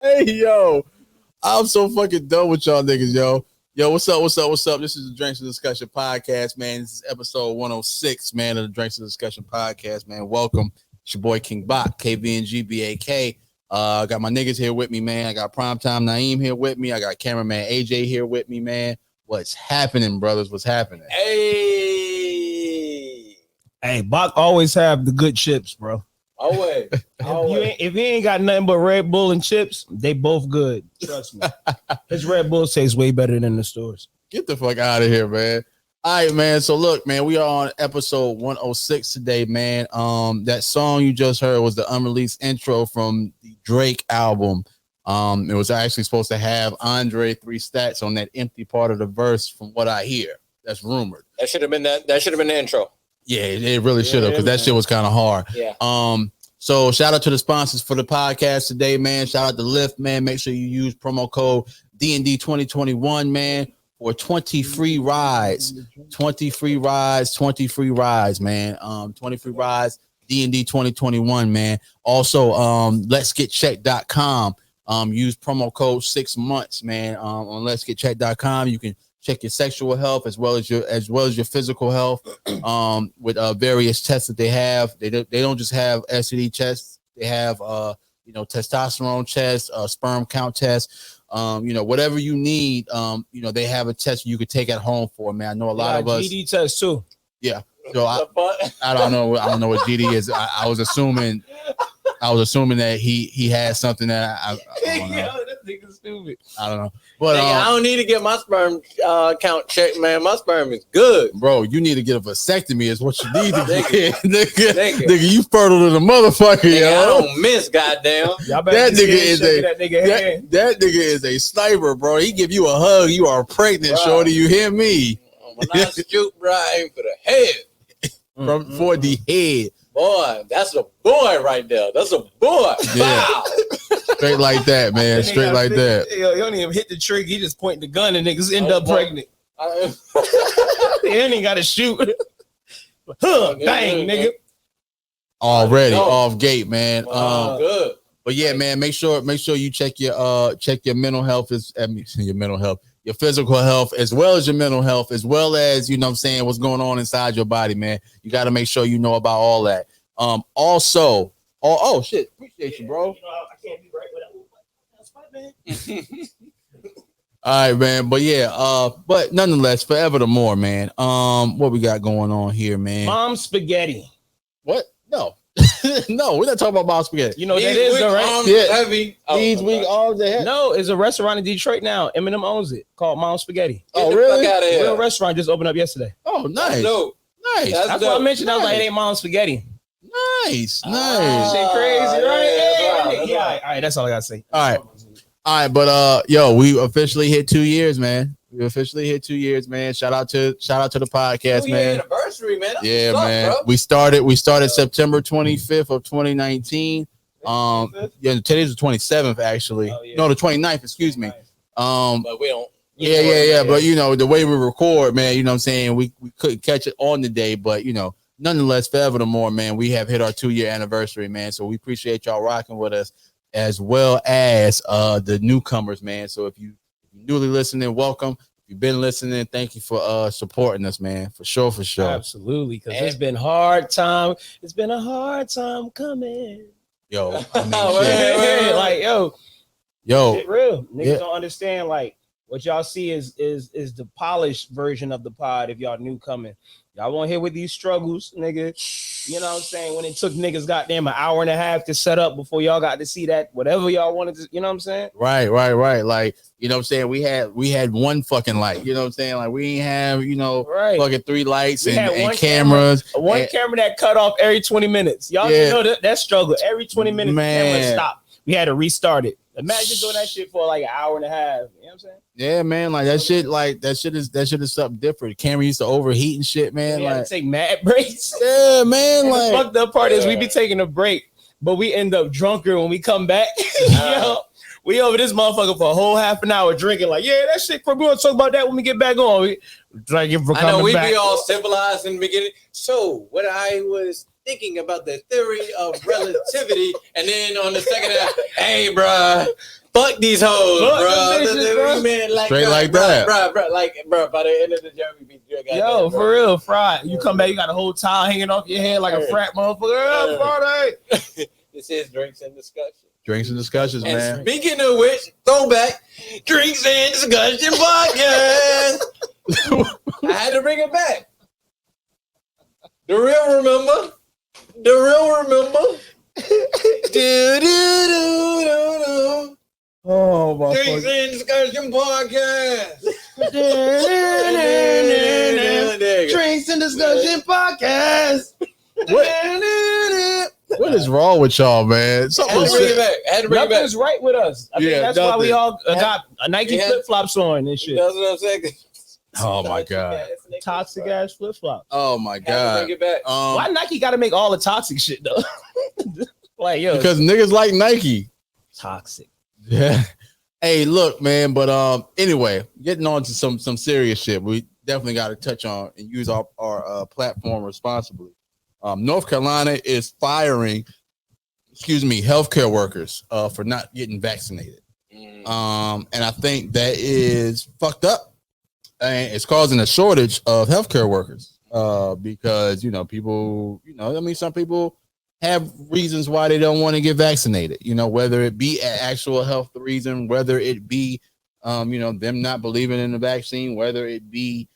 Hey, yo. I'm so fucking done with y'all niggas, yo. Yo, what's up? This is the Drinks and Discussion podcast, man. This is episode 106, man, of the Drinks and Discussion podcast, man. Welcome. It's your boy King Bach, KVNGBAK. Got my niggas here with me, man. I got Primetime Naeem here with me. I got cameraman AJ here with me, man. What's happening, brothers? What's happening? Hey, Bach always have the good chips, bro. always. If he ain't got nothing but Red Bull and chips, they both good. Trust me. His Red Bull tastes way better than the stores. Get the fuck out of here, man. All right, man. So look, man, we are on episode 106 today, man. That song you just heard was the unreleased intro from the Drake album. It was actually supposed to have Andre 3 Stacks on that empty part of the verse, from what I hear. That's rumored. That should have been the intro. Yeah, it really should have, because that shit was kind of hard. Yeah. So shout out to the sponsors for the podcast today, man. Shout out to Lyft, man. Make sure you use promo code DND 2021, man, for 20 free rides. 20 free rides, man. 20 free rides, DND 2021, man. Also, letsgetchecked.com. Use promo code 6 months, man. On letsgetchecked.com, you can check your sexual health as well as your physical health. With various tests that they have. They don't just have STD tests. They have testosterone tests, sperm count tests. Whatever you need. They have a test you could take at home for, man. I know a lot of us. GD test too. Yeah. So I don't know. I don't know what GD is. I was assuming that he had something that I don't know. That nigga stupid. I don't know. But I don't need to get my sperm count checked, man. My sperm is good. Bro, you need to get a vasectomy is what you need to get. Nigga. Nigga, you fertile to the motherfucker, Nigga, yo. I don't miss, goddamn. That nigga is a sniper, bro. He give you a hug, you are pregnant, bro. Shorty. You hear me? When I shoot, bro, I aim for the head. For the head. Boy, that's a boy right there. That's a boy. Yeah. Wow. Straight like that, man. Straight like that. Yo, he don't even hit the trigger. He just point the gun and niggas end up pregnant. He ain't got to shoot. Bang, nigga. Already off gate, man. Good. But yeah, man, make sure you check your mental health, your physical health, as well as your mental health, as well as, what's going on inside your body, man. You got to make sure you know about all that. Also, oh shit, appreciate you, bro. I can't be right without man. All right, man. But yeah, but nonetheless, forever the more, man. What we got going on here, man? Mom spaghetti. What? No. No, we're not talking about mom spaghetti. You know what that is, though, right? Yeah. Heavy. These week all day. No, it's a restaurant in Detroit now. Eminem owns it, called Mom Spaghetti. Oh, really? Fuck out of here. Real restaurant just opened up yesterday. Oh, nice. Nice. That's what I mentioned. I was like, it ain't Mom Spaghetti. Nice. Shit crazy, right? Yeah. All right. That's all I gotta say. All right. But we officially hit 2 years, man. We officially hit 2 years, man. Shout out to the podcast, man. Anniversary, man. That's yeah, what's man. up, We started September 25th of 2019. Today's the 27th, actually. Oh, yeah. No, the 29th. Excuse me. But we don't. Yeah. But the way we record, man, you know what I'm saying, we couldn't catch it on the day, but nonetheless, forever the more, man. We have hit our 2-year anniversary, man. So we appreciate y'all rocking with us, as well as the newcomers, man. So if you newly listening, welcome. If you've been listening, thank you for supporting us, man. For sure. Absolutely, because it's been hard time. It's been a hard time coming. Yo, Shit real. Niggas don't understand. Like, what y'all see is the polished version of the pod. If y'all new coming, y'all won't hear with these struggles, nigga. You know what I'm saying? When it took niggas goddamn an hour and a half to set up before y'all got to see that, whatever y'all wanted to, you know what I'm saying? Right. Like, you know what I'm saying? We had one fucking light, you know what I'm saying? Like, we ain't have, fucking 3 lights and cameras. One camera that cut off every 20 minutes. Y'all know that struggle. Every 20 minutes, the camera stopped. We had to restart it. Imagine doing that shit for like an hour and a half. You know what I'm saying? Yeah, man. Like that shit is something different. The camera used to overheat and shit, man. We had to take mad breaks. Yeah, man. And like the fucked up part is we be taking a break, but we end up drunker when we come back. We over this motherfucker for a whole half an hour drinking. Like, yeah, that shit. We're gonna talk about that when we get back on. We try to get for coming back. I know we be all civilized in the beginning. So what I was thinking about the theory of relativity, and then on the second half, hey, bruh, Fuck these hoes, Fuck bro. them bitches, bro. Man, like, Straight bro, like bro, that. Bro, by the end of the journey, be Yo, for real, Fried. You come back, you got a whole towel hanging off your head like a frat motherfucker. Friday. This is Drinks and Discussion. Drinks and discussions, And man. speaking of which, throwback, Drinks and Discussion podcast. I had to bring it back. The real remember. Do. Oh, my Drinks and Discussion podcast. Drinks and Discussion podcast. What is wrong with y'all, man? I had Something to bring it back. Nothing's right with us. I think that's why we all got Nike flip flops on and shit. That's what I'm saying. Oh my god. Toxic ass flip flops. Oh my Had to god. bring it back. Why Nike got to make all the toxic shit though? Like yo, Because niggas like Nike. toxic. Yeah. Hey, look, man. But anyway, getting on to some serious shit. We definitely got to touch on and use our platform responsibly. North Carolina is firing, healthcare workers for not getting vaccinated. And I think that is fucked up, and it's causing a shortage of healthcare workers. Because people, some people have reasons why they don't want to get vaccinated. Whether it be an actual health reason, whether it be, them not believing in the vaccine, whether it be,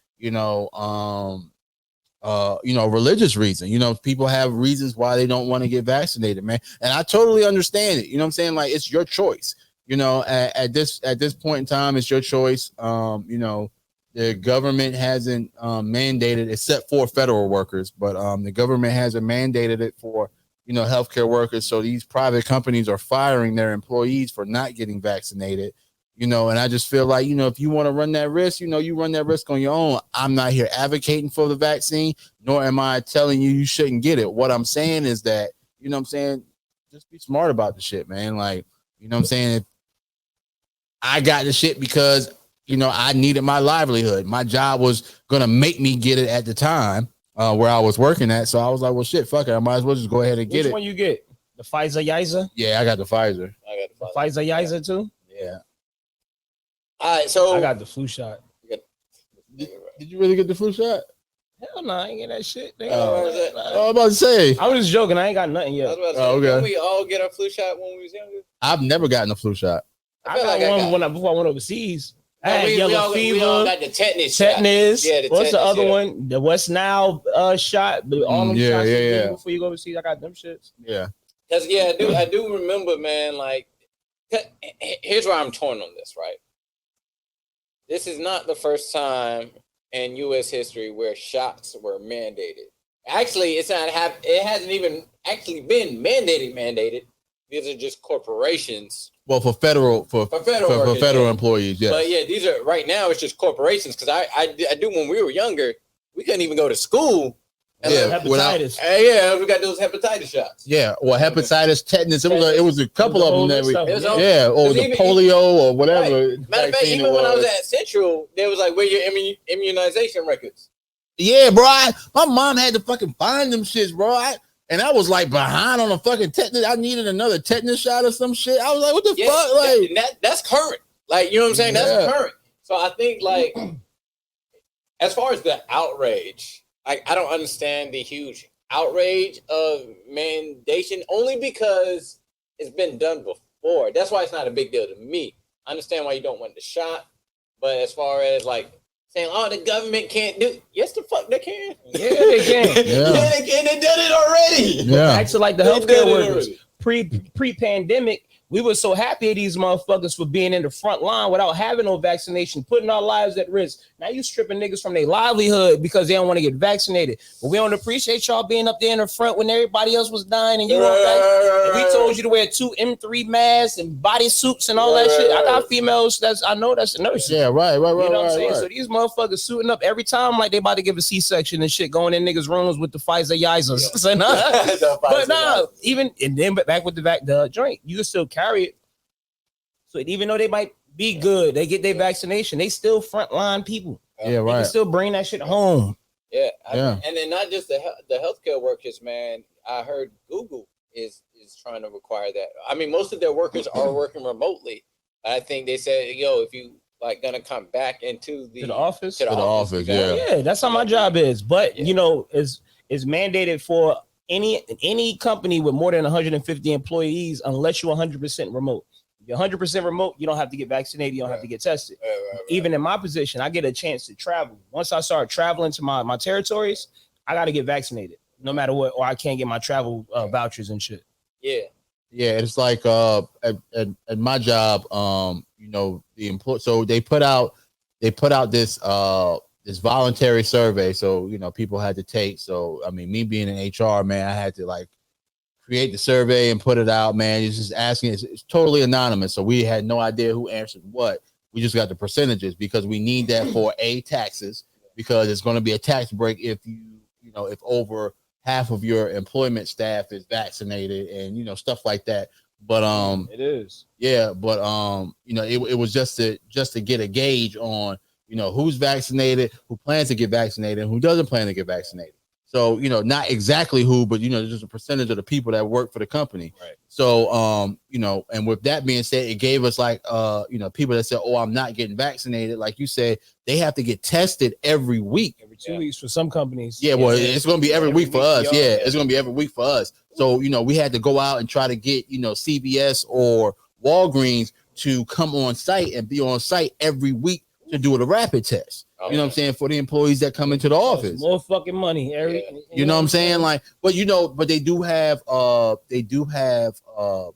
religious reason. People have reasons why they don't want to get vaccinated, man. And I totally understand it. You know what I'm saying? Like, it's your choice. At this point in time, it's your choice. The government hasn't mandated, except for federal workers, but the government hasn't mandated it for healthcare workers. So these private companies are firing their employees for not getting vaccinated. And I just feel like, if you want to run that risk, you run that risk on your own. I'm not here advocating for the vaccine, nor am I telling you shouldn't get it. What I'm saying is that, just be smart about the shit, man. Like, if I got the shit because, I needed my livelihood. My job was going to make me get it at the time where I was working at. So I was like, well, shit, fuck it. I might as well just go ahead and get it. Which one you get? The Pfizer Yizer? Yeah, I got the Pfizer. The Pfizer Yizer too? Yeah. All right, so I got the flu shot. Did you really get the flu shot? Hell no, I ain't get that shit. I was about to say. I was just joking. I ain't got nothing yet. Okay. Didn't we all get our flu shot when we was younger? I've never gotten a flu shot. I got one before I went overseas. I had yellow fever. We all got the tetanus. Tetanus. Yeah, what's the other yeah. one? The West Nile shot. All them shots you get before you go overseas. I got them shits. Yeah. Because I do remember, man. Like, here's where I'm torn on this. Right. This is not the first time in U.S. history where shots were mandated. Actually, it hasn't even actually been mandated. These are just corporations. Well, for federal employees, yes. But yeah, these are right now. It's just corporations because I do when we were younger, we couldn't even go to school. Hepatitis. We got those hepatitis shots. Yeah, well, hepatitis, tetanus. It was a couple of them that we. Stuff. Or the polio or whatever. Right. Matter of fact, even when I was at Central, they was like, "Where your immunization records?" Yeah, bro. My mom had to fucking find them shits, bro. And I was like behind on a fucking tetanus. I needed another tetanus shot or some shit. I was like, what the fuck? Like that's current. Like, you know what I'm saying? That's current. So I think, like, as far as the outrage, I don't understand the huge outrage of mandation only because it's been done before. That's why it's not a big deal to me. I understand why you don't want the shot, but as far as like saying, "Oh, the government can't do," yes, the fuck they can. Yeah, they can. Yeah, they can. They done it already. Yeah. Actually, like the healthcare workers pre-pandemic, we were so happy at these motherfuckers for being in the front line without having no vaccination, putting our lives at risk. Now you stripping niggas from their livelihood because they don't want to get vaccinated. But we don't appreciate y'all being up there in the front when everybody else was dying and you weren't. We told you to wear 2 M3 masks and body suits and all that shit. I got females I know that's a nurse. Yeah, right. You know what I'm saying? So these motherfuckers suiting up every time like they about to give a C-section and shit, going in niggas' rooms with the Pfizer Yizers. But nah, even and then back with the joint, you can still carry it. So even though they might be good, they get their vaccination, they still frontline people. Yeah, right. They can still bring that shit home. Yeah. And then not just the healthcare workers, man. I heard Google is trying to require that. I mean, most of their workers are working remotely, I think they said, yo, if you like gonna come back into the office, to the office, yeah, that's how my job is. But you know, is mandated for any company with more than 150 employees, unless you're 100% remote. If you're 100% remote, you don't have to get vaccinated. You don't have to get tested. Right. Even in my position, I get a chance to travel. Once I start traveling to my territories, I got to get vaccinated, no matter what, or I can't get my travel vouchers and shit. Yeah. Yeah, it's like at my job, you know, the employee. So they put out this this voluntary survey. So you know, people had to take. So I mean, me being in HR, man, I had to like create the survey and put it out. Man, it's just asking. It's totally anonymous. So we had no idea who answered what. We just got the percentages because we need that for taxes, because it's going to be a tax break if you know if over half of your employment staff is vaccinated and, you know, stuff like that. But, it is. Yeah. But, you know, it was just to get a gauge on, you know, who's vaccinated, who plans to get vaccinated, and who doesn't plan to get vaccinated. So, you know, not exactly who, but, you know, just a percentage of the people that work for the company. Right. So, you know, and with that being said, it gave us like, you know, people that said, oh, I'm not getting vaccinated. Like you said, they have to get tested every week. Every 2 weeks for some companies. Yeah, well, it's going to be every week for us. Yeah, it's going to be every week for us. So, you know, we had to go out and try to get, you know, CVS or Walgreens to come on site and be on site every week to do a rapid test. You know what I'm saying? For the employees that come into the office. More fucking money. You know what I'm saying? Like, but you know, but they do have you know,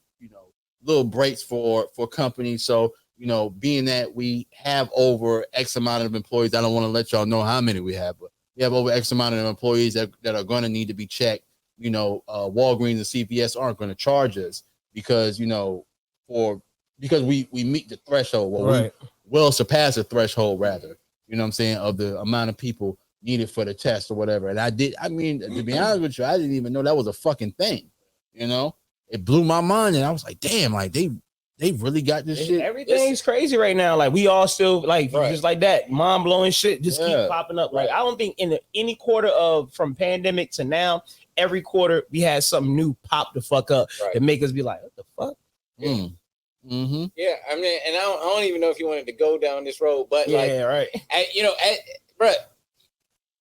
little breaks for companies. So, you know, being that we have over X amount of employees, I don't want to let y'all know how many we have, but we have over X amount of employees that are going to need to be checked. You know, Walgreens and CVS aren't going to charge us because, you know, because we meet the threshold. Well, we will surpass the threshold rather. You know what I'm saying, of the amount of people needed for the test or whatever. And I mean, to be honest with you, I didn't even know that was a fucking thing. You know, it blew my mind. And I was like, damn, like they really got this shit. Everything's crazy right now. Like we all still like, just like that mind blowing shit just keep popping up. Like I don't think in any quarter from pandemic to now, every quarter we had something new pop the fuck up and make us be like, what the fuck? Mm-hmm. Yeah, I mean, and I don't even know if you wanted to go down this road, but you know, bro,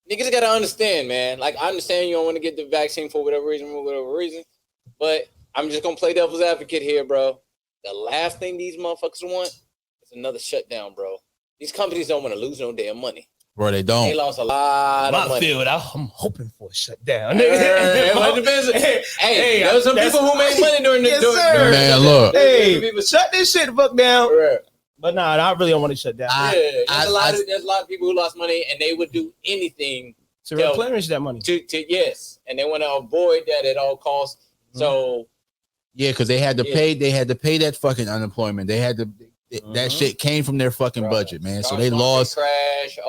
niggas gotta understand, man. Like, I understand you don't want to get the vaccine for whatever reason, but I'm just gonna play devil's advocate here, bro. The last thing these motherfuckers want is another shutdown, bro. These companies don't want to lose no damn money. Bro, they don't. They lost a lot of money. I'm hoping for a shutdown. Hey, there were some people who made money during the man, look. Hey, shut this shit fuck down. But nah, I really don't want to shut down. There's a lot of people who lost money, and they would do anything to replenish that money. Yes, and they want to avoid that at all costs. So yeah, because they had to pay. They had to pay that fucking unemployment. They had to. That shit came from their fucking budget, man. So they lost crash,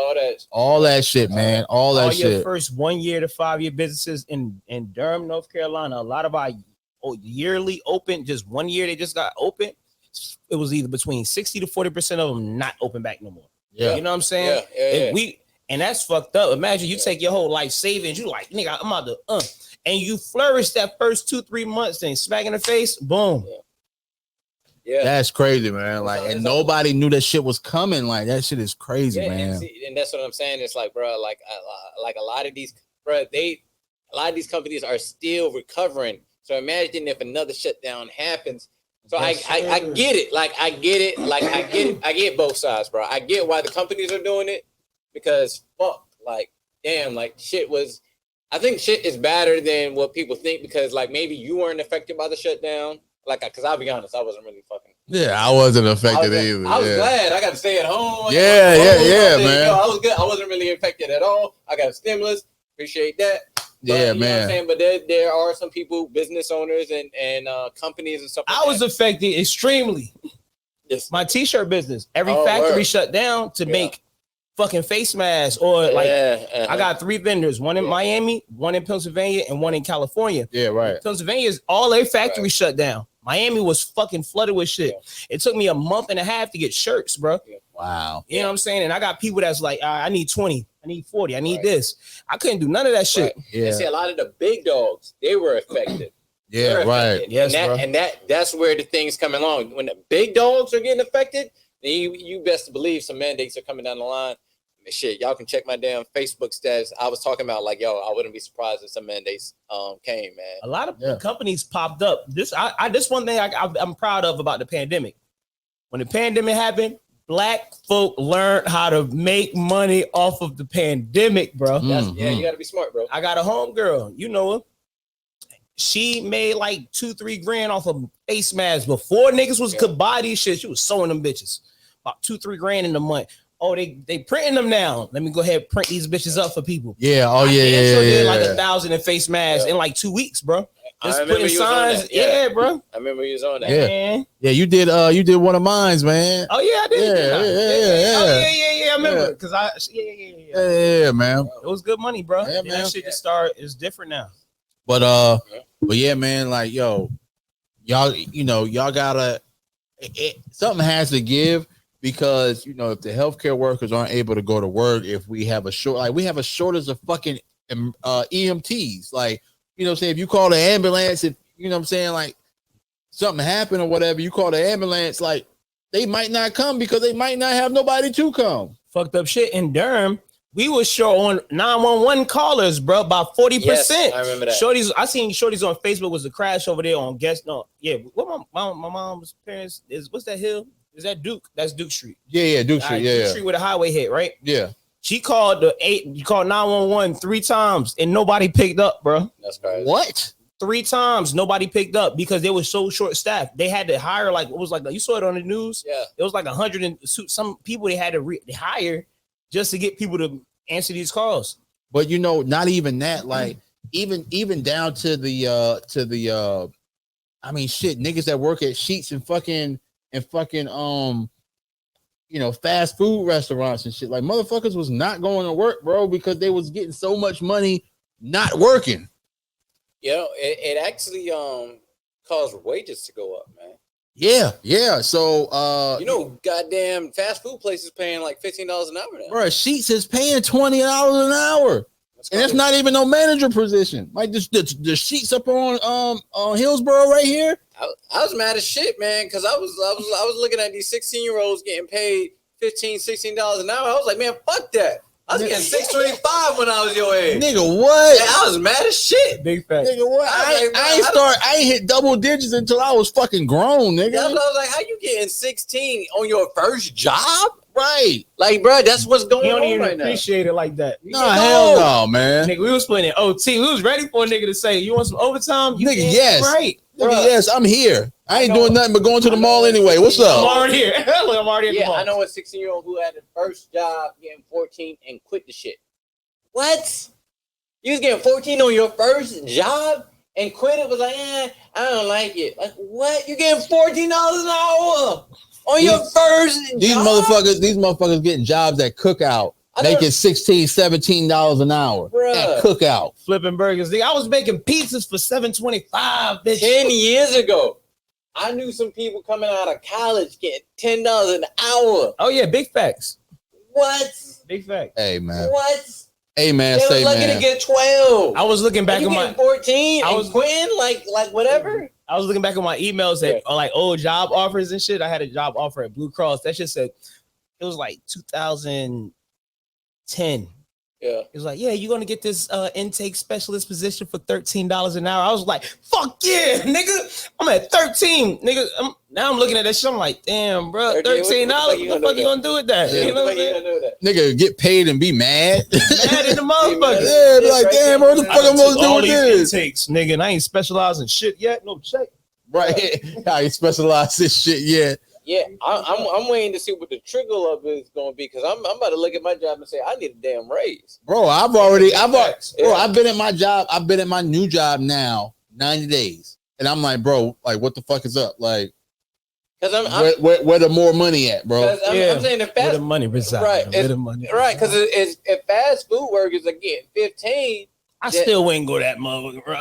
all that shit, man. All that shit. Your first 1 year to 5 year businesses in Durham, North Carolina, a lot of our yearly open, just 1 year they just got open. It was either between 60 to 40% of them not open back no more. Yeah, you know what I'm saying? And that's fucked up. Imagine you take your whole life savings, you like, nigga, I'm out to and you flourish that first 2-3 months, then smack in the face, boom. Yeah, that's crazy, man. Like, and nobody knew that shit was coming. Like, that shit is crazy, man. And that's what I'm saying. It's like, bro, like a lot of these, bro, a lot of these companies are still recovering. So imagine if another shutdown happens. So I get it. Like, I get it. Like, I get both sides, bro. I get why the companies are doing it because fuck, like, damn, like I think shit is better than what people think because like maybe you weren't affected by the shutdown. Like, because I'll be honest, I wasn't really fucking. Yeah, I wasn't affected either. I was glad I got to stay at home. Yeah, man. Yo, I was good. I wasn't really affected at all. I got a stimulus. Appreciate that. But, yeah, you man. Know what I'm saying? But there are some people, business owners and companies and stuff. I was affected extremely. Yes. My t-shirt business. Every factory shut down to make fucking face masks or like I got 3 vendors, one in Miami, one in Pennsylvania, and one in California. Yeah, right. Pennsylvania's all their factories shut down. Miami was fucking flooded with shit. It took me a month and a half to get shirts, bro. Wow. You know what I'm saying? And I got people that's like, I need 20, I need 40, I need this. I couldn't do none of that shit. Yeah. And see, a lot of the big dogs, they were affected. Yeah, They're right. affected. Yes, and bro. that's where the things come along. When the big dogs are getting affected, then you best believe some mandates are coming down the line. Shit, y'all can check my damn Facebook stats. I was talking about like, yo, I wouldn't be surprised if some mandates came, man. A lot of companies popped up. This one thing I'm proud of about the pandemic. When the pandemic happened, Black folk learned how to make money off of the pandemic, bro. Yeah, you got to be smart, bro. I got a homegirl, you know her. She made like 2-3 grand off of face masks before niggas could buy these shit. She was sewing them bitches about 2-3 grand in a month. Oh, they printing them now. Let me go ahead and print these bitches up for people. Yeah. Oh, I did like yeah. 1,000 in face masks in like 2 weeks, bro. Just I remember putting you was on signs. that. Yeah. Bro. I remember you was on that. Yeah. Man. Yeah, you did one of mines, man. Oh yeah, I did. Yeah. Oh yeah. I remember because Yeah, man. It was good money, bro. Yeah, And man. that shit just started. It's different now. But yeah, man. Like, yo, y'all gotta. Something has to give. Because, you know, if the healthcare workers aren't able to go to work, if we have a shortage of fucking EMTs, like, you know what I'm saying? If you call the ambulance, if you know what I'm saying, like something happened or whatever, you call the ambulance, like they might not come because they might not have nobody to come. Fucked up shit in Durham. We was short on 911 callers, bro, about 40%. Yes, I remember that. Shorties, I seen Shorties on Facebook was a crash over there on guest. No, yeah. What my mom's parents is? What's that hill? Is that Duke? That's Duke Street. Yeah, Duke Street. Duke Street with a highway hit, right? Yeah. She called you called 911 3 times and nobody picked up, bro. That's crazy. What? 3 times nobody picked up because they were so short staffed. They had to hire you saw it on the news. Yeah. It was like 100 and some people they had to hire just to get people to answer these calls. But you know, not even that. Like even down to the I mean, shit, niggas that work at Sheets and fucking you know, fast food restaurants and shit. Like motherfuckers was not going to work, bro, because they was getting so much money not working. You know, it actually caused wages to go up, man. Yeah. So you know, goddamn fast food places paying like $15 an hour now. Bro, Sheets is paying $20 an hour. And that's not even no manager position. Like the Sheets up on Hillsborough right here. I was mad as shit, man, because I was looking at these 16-year-olds getting paid $16 an hour. I was like, man, fuck that. I was getting $6.25 when I was your age. Nigga, what? Man, I was mad as shit. Big fact. Nigga, what? I ain't hit double digits until I was fucking grown, nigga. I was like, how you getting 16 on your first job? Right. Like, bro, that's what's going You don't on even right now. appreciate it like that. No, hell no, man. Nigga, we was playing OT. We was ready for a nigga to say, you want some overtime? Nigga, yes. Right. Nigga, yes, I'm here. I ain't doing nothing but going to the mall anyway. What's up? I'm already here. I'm already at the mall. I know a 16-year-old who had his first job getting 14 and quit the shit. What? You was getting 14 on your first job and quit it? Was like, I don't like it. Like, what? You getting $14 an hour on your first job? These motherfuckers getting jobs at Cookout, making $16, $17 an hour. Bruh. At Cookout. Flipping burgers. I was making pizzas for $7.25. Bitch. 10 years ago. I knew some people coming out of college getting $10 an hour. Oh yeah, big facts. What? Big facts. Hey man. What? Hey man, They say was lucky man. to get 12. I was looking back you at my getting 14 I and was quitting like whatever. I was looking back at my emails that are like old job offers and shit. I had a job offer at Blue Cross. That shit said it was like 2010. Yeah. It was like, yeah, you're gonna get this intake specialist position for $13 an hour. I was like, fuck yeah, nigga. I'm at 13, nigga. Now I'm looking at that shit. I'm like, damn, bro, $13. What the fuck you gonna do with that? Yeah, you know what you gonna do with that? Nigga get paid and be mad. Mad in the motherfucker. Yeah, be like, damn, bro, what the fuck I'm supposed to do with this? Intakes, nigga, and I ain't specializing shit yet. No check. Right. I ain't specialized this shit yet. Yeah, I'm waiting to see what the trigger of it is going to be because I'm about to look at my job and say I need a damn raise. Bro, I've been at my job. I've been at my new job now 90 days, and I'm like, bro, like, what the fuck is up? Like, because where the more money at, bro? I'm saying the fast where the money resides. Right, where the money right, because if fast food workers are getting 15. I still wouldn't go that motherfucker, bro.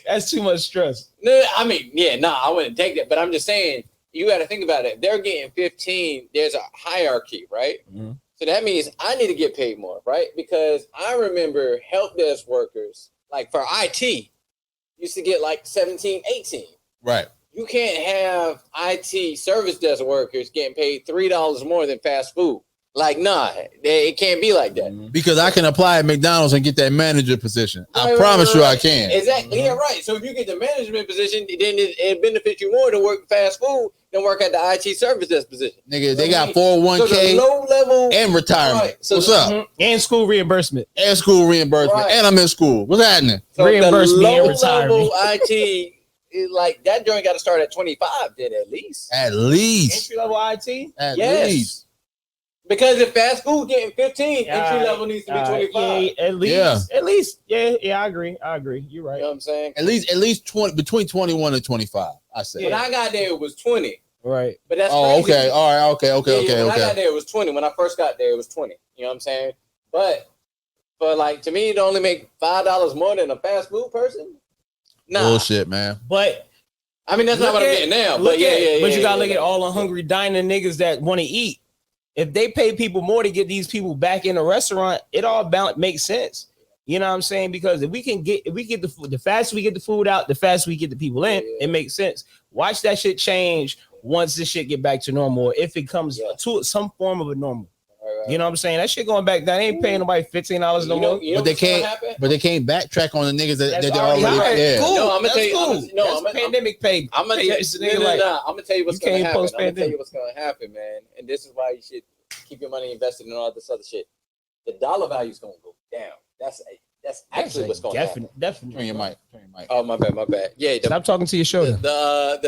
That's too much stress. No, I mean, I wouldn't take that, but I'm just saying. You got to think about it. They're getting 15. There's a hierarchy, right? Mm-hmm. So that means I need to get paid more, right? Because I remember help desk workers, like for IT, used to get like 17, 18. Right. You can't have IT service desk workers getting paid $3 more than fast food. Like, nah, it can't be like that. Because I can apply at McDonald's and get that manager position. I promise you I can. Exactly. Yeah, right. So if you get the management position, then it benefits you more to work fast food than work at the IT service desk position. Nigga, they got 401k so low level and retirement. Right. So what's up? And school reimbursement. And school reimbursement. Right. And I'm in school. What's happening? So reimbursement the and low retirement. level IT, like that joint got to start at 25, then at least. At least. Entry level IT? At Yes. least. Because if fast food getting 15, entry level needs to be 25. Yeah, at least. Yeah. At least. Yeah, I agree. You're right. You know what I'm saying? At least 20 between 21 and 25, I say. When I got there, it was 20. Right. But that's Oh, crazy. okay. All right. Okay. When I got there, it was 20. When I first got there, it was 20. You know what I'm saying? But like to me, to only make $5 more than a fast food person. Nah. Bullshit, man. But I mean, that's not what I'm getting now. But But you gotta look at all the hungry dining niggas that want to eat. If they pay people more to get these people back in the restaurant, it all makes sense. You know what I'm saying? Because if we get the food, the faster we get the food out, the faster we get the people in, it makes sense. Watch that shit change once this shit get back to normal. If it comes to some form of a normal. Right. You know what I'm saying? That shit going back down. They ain't paying nobody $15 no more. But they can't backtrack on the niggas that they already yeah. Cool. No, I'm gonna tell you. Cool. That's pandemic pay. I'm gonna tell you what's gonna happen. I'm gonna tell you what's gonna happen, man. And this is why you should keep your money invested in all this other shit. The dollar value is gonna go down. That's actually what's gonna happen. Definitely. Turn your mic. Oh, my bad. Yeah. Stop talking to your shoulder. The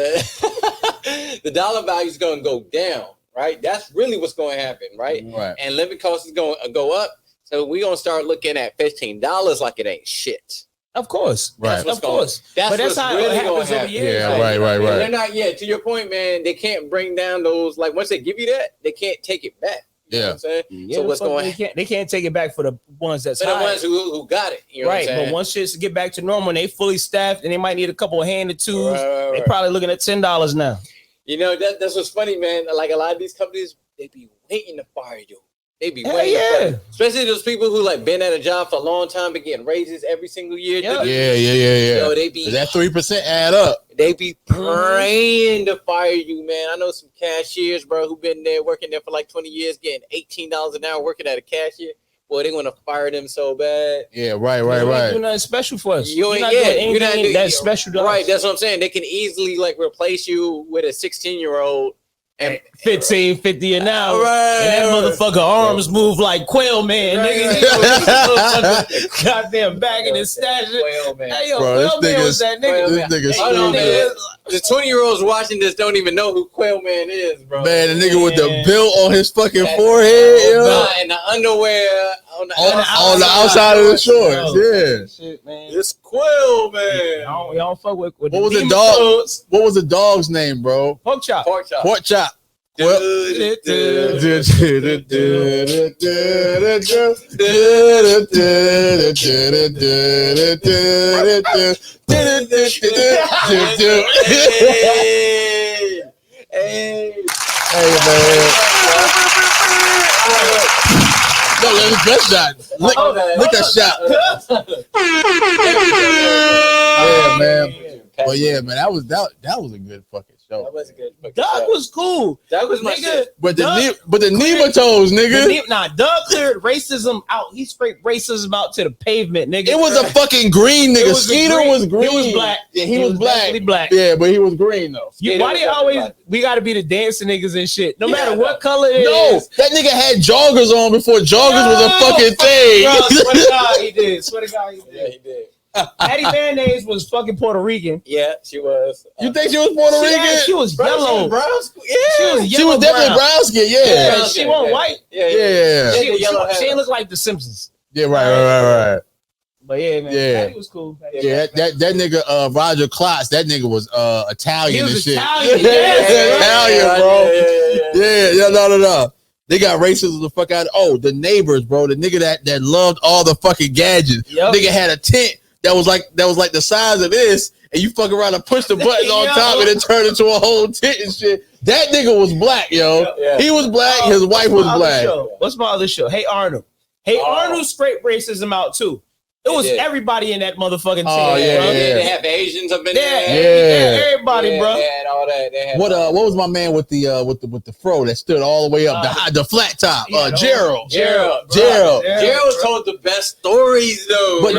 dollar value is gonna go down. Right, that's really what's going to happen, right? Right. And living costs is going to go up, so we're gonna start looking at $15 like it ain't shit. Of course, right? Of course, that's how really it happens over years. Yeah, right. They're not yet. To your point, man, they can't bring down those. Like once they give you that, they can't take it back. You know what I'm saying? Yeah, so what's going? They can't take it back for the ones that's the ones who got it. You know right, what I'm saying? But once shit's get back to normal, and they fully staffed, and they might need a couple of hand or twos. Right. They probably looking at $10 now. You know, that's what's funny, man. Like a lot of these companies, they be waiting to fire you. They be waiting. Yeah. Especially those people who like been at a job for a long time, but getting raises every single year. Yeah. Yo, they be that 3% add up. They be praying to fire you, man. I know some cashiers, bro, who been there working there for like 20 years, getting $18 an hour working at a cashier. Boy, they want to fire them so bad. Yeah, right. You're not special for us. You're not doing anything that's special to us. Right, that's what I'm saying. They can easily like replace you with a 16-year-old and $15.50 an hour. Right, and that motherfucker arms move like Quail Man, nigga. Goddamn back in his stash. Quail Man. Hey, yo, Quail Man was that nigga. This nigga the 20-year-olds watching this don't even know who Quail Man is, bro. Man, the nigga with the bill on his fucking forehead, yo. And the underwear on the outside of the shorts, yeah. Shit, man. It's Quail Man. Y'all fuck with what was the dog? What was the dog's name, bro? Pork chop. Pork chop. Well, Hey, man. No, that's the best shot. Lick that shot. Yeah, man. Well, yeah, man. That was a good fucking show. That was a good fucking Doug show. was cool. That was my shit. But the nematodes, nigga. Doug cleared racism out. He scraped racism out to the pavement, nigga. It was a fucking green nigga. Skeeter was green. He was black. Yeah, he was black. Definitely black. Yeah, but he was green though. Why do you always? We got to be the dancing niggas and shit. No matter what color it is. That nigga had joggers on before joggers was a fucking thing. Bro, swear to God, he did. Swear to God, he did. Yeah, he did. Hattie Mayonnaise was fucking Puerto Rican. Yeah, she was. You think she was Puerto Rican? She was yellow. Brown. Yeah, she was definitely brown skin. Yeah, she wasn't white. Yeah. She didn't look like the Simpsons. Yeah, right. But yeah, man, Hattie was cool. Yeah, that nigga Roger Klotz, that nigga was Italian and shit. Italian, Italian, bro. Yeah, no. They got racism the fuck out of the neighbors, bro. The nigga that loved all the fucking gadgets. Nigga had a tent that was like the size of this, and you fuck around and push the button on top and it turned into a whole tent and shit. That nigga was black, yo. He was black, his wife was black. What's my other show? Hey Arnold. Arnold scraped racism out too. It was everybody in that motherfucking team. Oh, bro. They have Asians up in there. Yeah, everybody, bro. They had all that. They had what was my man with the fro that stood all the way up the flat top? Gerald. Gerald told the best stories though. But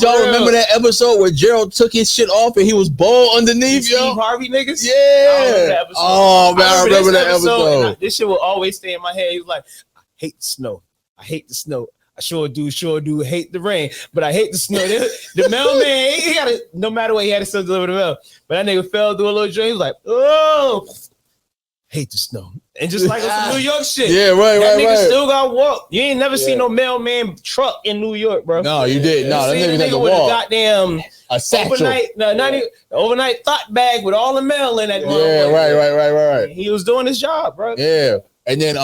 y'all remember that episode where Gerald took his shit off and he was bald underneath, yo? Steve Harvey niggas? Yeah. Oh man, I remember that episode. This shit will always stay in my head. He was like, I hate the snow. I hate the snow. I sure do hate the rain, but I hate the snow. The mailman, he got it. No matter what, he had to still deliver the mail. But that nigga fell through a little joint. He was like, oh, hate the snow. And just like some New York shit. Yeah, right. That nigga still got walk. You ain't never seen no mailman truck in New York, bro. No, you did. No, that nigga had to with walk. a goddamn a satchel. Overnight thought bag with all the mail in that. Yeah, right. He was doing his job, bro. Yeah, and then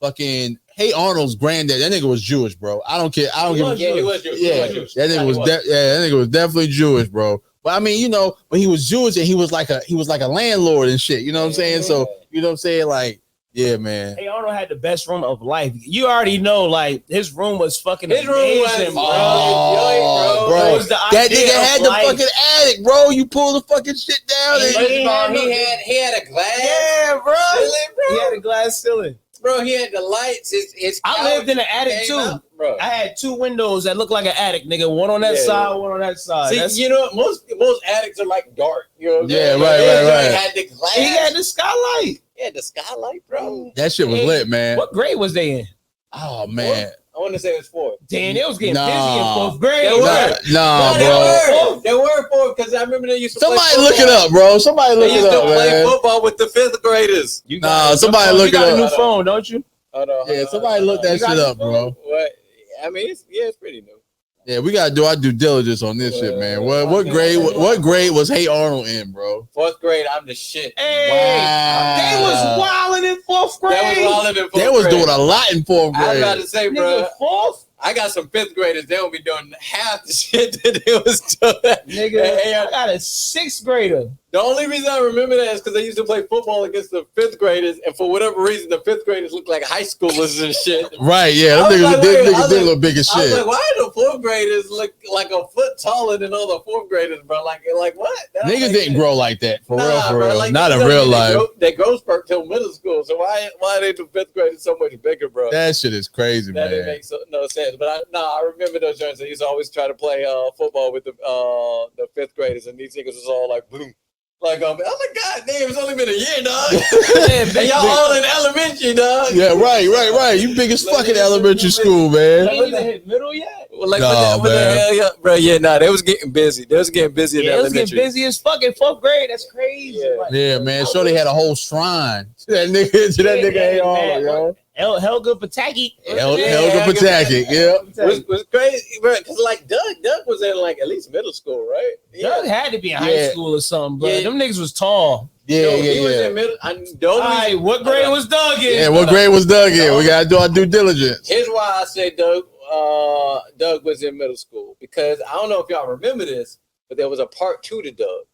fucking Hey Arnold's granddad. That nigga was Jewish, bro. I don't care. I don't give a he was Jewish. Yeah, that nigga was definitely Jewish, bro. But I mean, you know, but he was Jewish and he was like a landlord and shit. You know what I'm saying? So you know what I'm saying? Like, yeah, man. Hey Arnold had the best room of life. You already know, like his room was fucking amazing, bro. That nigga had the fucking attic, bro. You pull the fucking shit down. He had a glass. Yeah, bro. Ceiling, bro. He had a glass ceiling. Bro, he had the lights. I lived in an attic too, bro. I had two windows that looked like an attic, nigga. One on that side, one on that side. See, you know, most attics are like dark. You know what I'm saying? Right. He had the glass. He had the skylight. Yeah, the skylight, bro. That shit was lit, man. What grade was they in? Oh man. I want to say it was 4th. Damn, it was getting busy in 4th grade. They were. Bro. They were 4th because I remember they used to Somebody look it up, bro. Somebody look it up, man. They used to play football with the 5th graders. Somebody look it up. You got a new phone, don't you? Yeah, somebody look that shit up, bro. What? I mean, it's pretty new. Yeah, we gotta do our due diligence on this shit, man. What grade was Hey Arnold in, bro? 4th grade, I'm the shit. Hey, they was wilding in 4th grade. They was doing a lot in 4th grade. I was about to say, bro. 4th? I got some 5th graders. They don't be doing half the shit that they was doing. Nigga, I got a 6th grader. The only reason I remember that is because I used to play football against the 5th graders, and for whatever reason, the 5th graders look like high schoolers and shit. Right? Yeah, them niggas did look big as shit. I was like, why do the 4th graders look like a foot taller than all the 4th graders, bro? Like what? Niggas didn't grow like that for real. Bro, like, not in real life. They growth spurt till middle school. So why are they the 5th graders so much bigger, bro? That shit is crazy, man. That didn't make no sense. But I remember those joints. I used to always try to play football with the 5th graders, and these niggas was all like, boom. Like, I'm like, God damn, it's only been a year, dog. And y'all all in elementary, dog. Yeah, right. You big as fuck in elementary school, man. They ain't even hit middle yet. Well, like, what the hell, yeah, bro? Yeah, they was getting busy. They was getting busy in elementary. They was getting busy as fuck in 4th grade. That's crazy. Yeah, man. So they had a whole shrine to that nigga. Hey Arnold, yo. Helga Pataki. Helga Pataki, yeah. It was crazy, bro. Because like Doug was in like at least middle school, right? Doug had to be in high school or something, bro. Them niggas was tall. He was in middle. What grade was Doug in? Yeah, what grade was Doug in? We gotta do our due diligence. Here's why I say Doug was in middle school, because I don't know if y'all remember this, but there was a part 2 to Doug.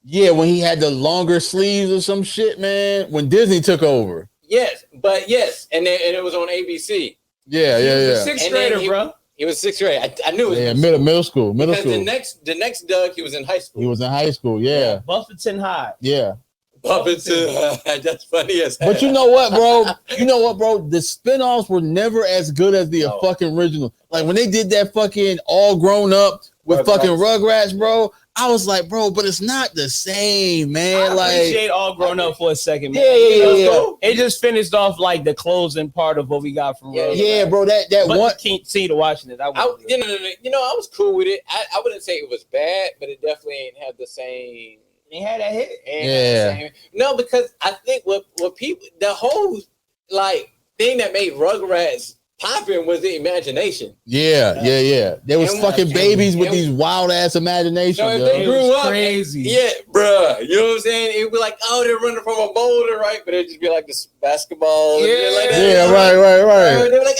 Yeah, when he had the longer sleeves or some shit, man. When Disney took over. Yes, and it was on ABC. Yeah. 6th grader, bro. He was 6th grade. I knew it. Yeah, middle school. The next Doug, he was in high school. He was in high school. Yeah. Buffington High. Yeah. Buffington. That's funny as hell. But you know what, bro? The spinoffs were never as good as the fucking original. Like when they did that fucking All Grown Up with fucking Rugrats, bro. I was like, bro, but it's not the same, man. I appreciate All Grown Up for a second, man. Yeah. It just finished off like the closing part of what we got from Rugrats. Yeah, bro. That one can't see to watching it. I was cool with it. I wouldn't say it was bad, but it definitely ain't had the same. They had that hit. Yeah. No, because I think what people, the whole like thing that made Rugrats popping was the imagination. Yeah. There was fucking babies with these wild ass imaginations. So if they grew up crazy. Yeah, bruh. You know what I'm saying? It'd be like, oh, they're running from a boulder, right? But it'd just be like this basketball. Right. They were like,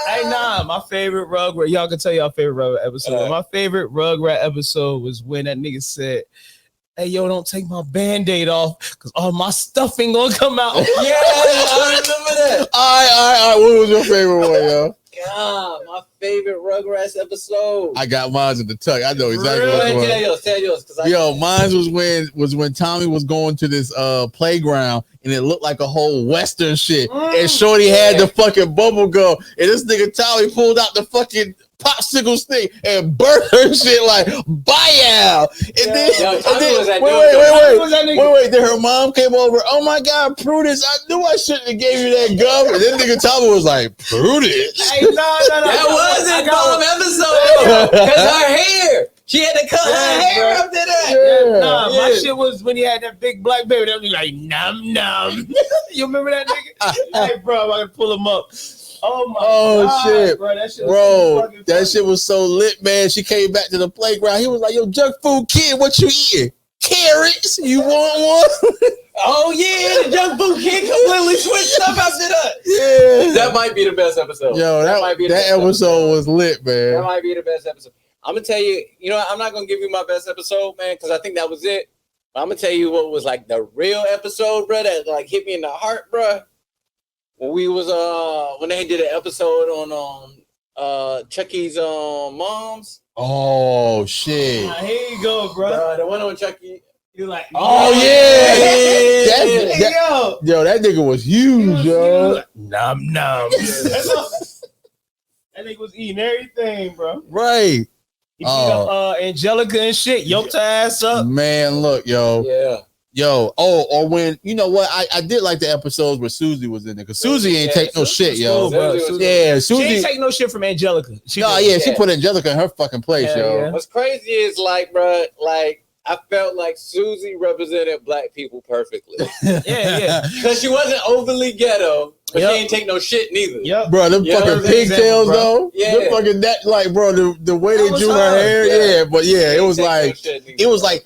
Hey, my favorite Rugrat. Y'all can tell y'all favorite Rugrat episode. My favorite Rugrat episode was when that nigga said, hey, yo, don't take my Band-Aid off because all my stuffing gonna come out. Yeah, I remember that. All right. What was your favorite one, yo? God, my favorite Rugrats episode? I got mine in the tuck. I know exactly what it was. Tell yours. Mine was when Tommy was going to this playground and it looked like a whole Western shit. And Shorty had the fucking bubble gum. And this nigga Tommy pulled out the fucking popsicle stick and burnt her shit like bow. And then wait. Then her mom came over. Oh my God, Prudence! I knew I shouldn't have gave you that gum. And then nigga Tommy was like, Prudence. Hey, no. That wasn't bomb episode. Cause her hair. She had to cut her hair after that. My shit was when he had that big black baby. That was like nom nom. You remember that nigga? Hey, bro, I gotta pull him up. Oh my God, shit, bro! That shit was so lit, man. She came back to the playground. He was like, "Yo, junk food kid, what you eating? Carrots? You want one?" Oh yeah, the junk food kid completely switched up after that. Yeah, that might be the best episode. Yo, that might be that episode was lit, man. That might be the best episode. I'm gonna tell you. You know, I'm not gonna give you my best episode, man, because I think that was it. But I'm gonna tell you what was like the real episode, bro. That like hit me in the heart, bro. When we was when they did an episode on Chucky's moms. Oh shit! Here you go, bro. The one on Chucky. You like? Oh yeah! That nigga was huge, yo. Like, nom nom. That nigga was eating everything, bro. Right. He beat up Angelica and shit. Yoked her ass up. Man, look, yo. Yeah. Yo, or when, you know what, I did like the episodes where Susie was in there, because Susie ain't take no shit, yo. Susie ain't take no shit from Angelica. She put Angelica in her fucking place, yo. Yeah. What's crazy is, like, bro, like, I felt like Susie represented black people perfectly. Yeah. Because she wasn't overly ghetto, but she ain't take no shit neither. Yep. Bro, them fucking pigtails, though. Yeah. Them fucking that, like, bro, the way they drew her hair, it was like,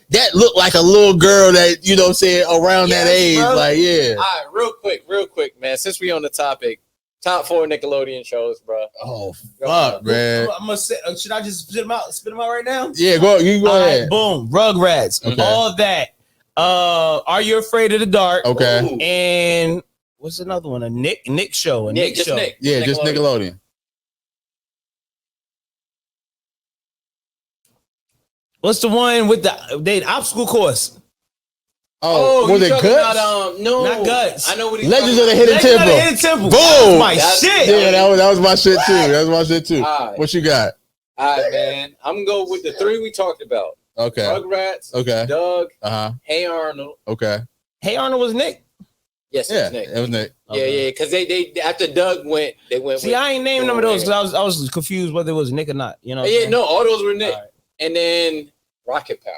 that looked like a little girl that, you know what I'm saying, around that age. Bro. Like, yeah. All right, real quick, man, since we on the topic, top 4 Nickelodeon shows, bro. Oh, fuck, man. I'm gonna say, should I just spit them out right now? Yeah, go ahead. Right, boom. Rugrats. Okay. All that. Are You Afraid of the Dark? Okay. Ooh. And what's another one? A Nick show. Nick show. Yeah, just Nickelodeon. What's the one with the obstacle course? Oh, was it Guts? No, not Guts. I know what he's Legends of the Hidden Temple. Boom! My shit. Yeah, that was my shit too. That was my shit too. Right. What you got? All right, man. I'm gonna go with the 3 we talked about. Okay. Rugrats. Okay. Doug. Hey Arnold. Okay. Hey Arnold was Nick. Yes, it was Nick. It was Nick. Yeah, because they after Doug went, they went. See, I ain't named none of those because I was confused whether it was Nick or not. You know. Yeah, no, all those were Nick. Right. And then Rocket Power.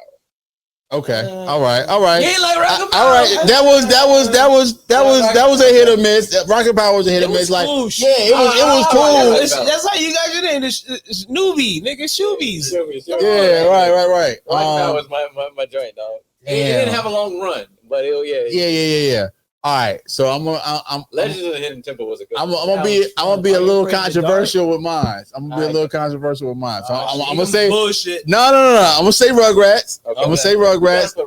Okay. All right. You ain't like Rocket Power. All right. That was a hit or miss. Rocket Power was a hit or miss. Like, cool. Yeah, it was cool. That's how you got your name. It's newbie, nigga, Shoobies. Yeah, right. Rocket Power was my joint, dog. It didn't have a long run, but Yeah. All right, so I'm Legends of the Hidden Temple was a good. I'm gonna be a little controversial with mine. So I'm gonna say bullshit. No. I'm gonna say Rugrats. Okay. I'm gonna say Rugrats.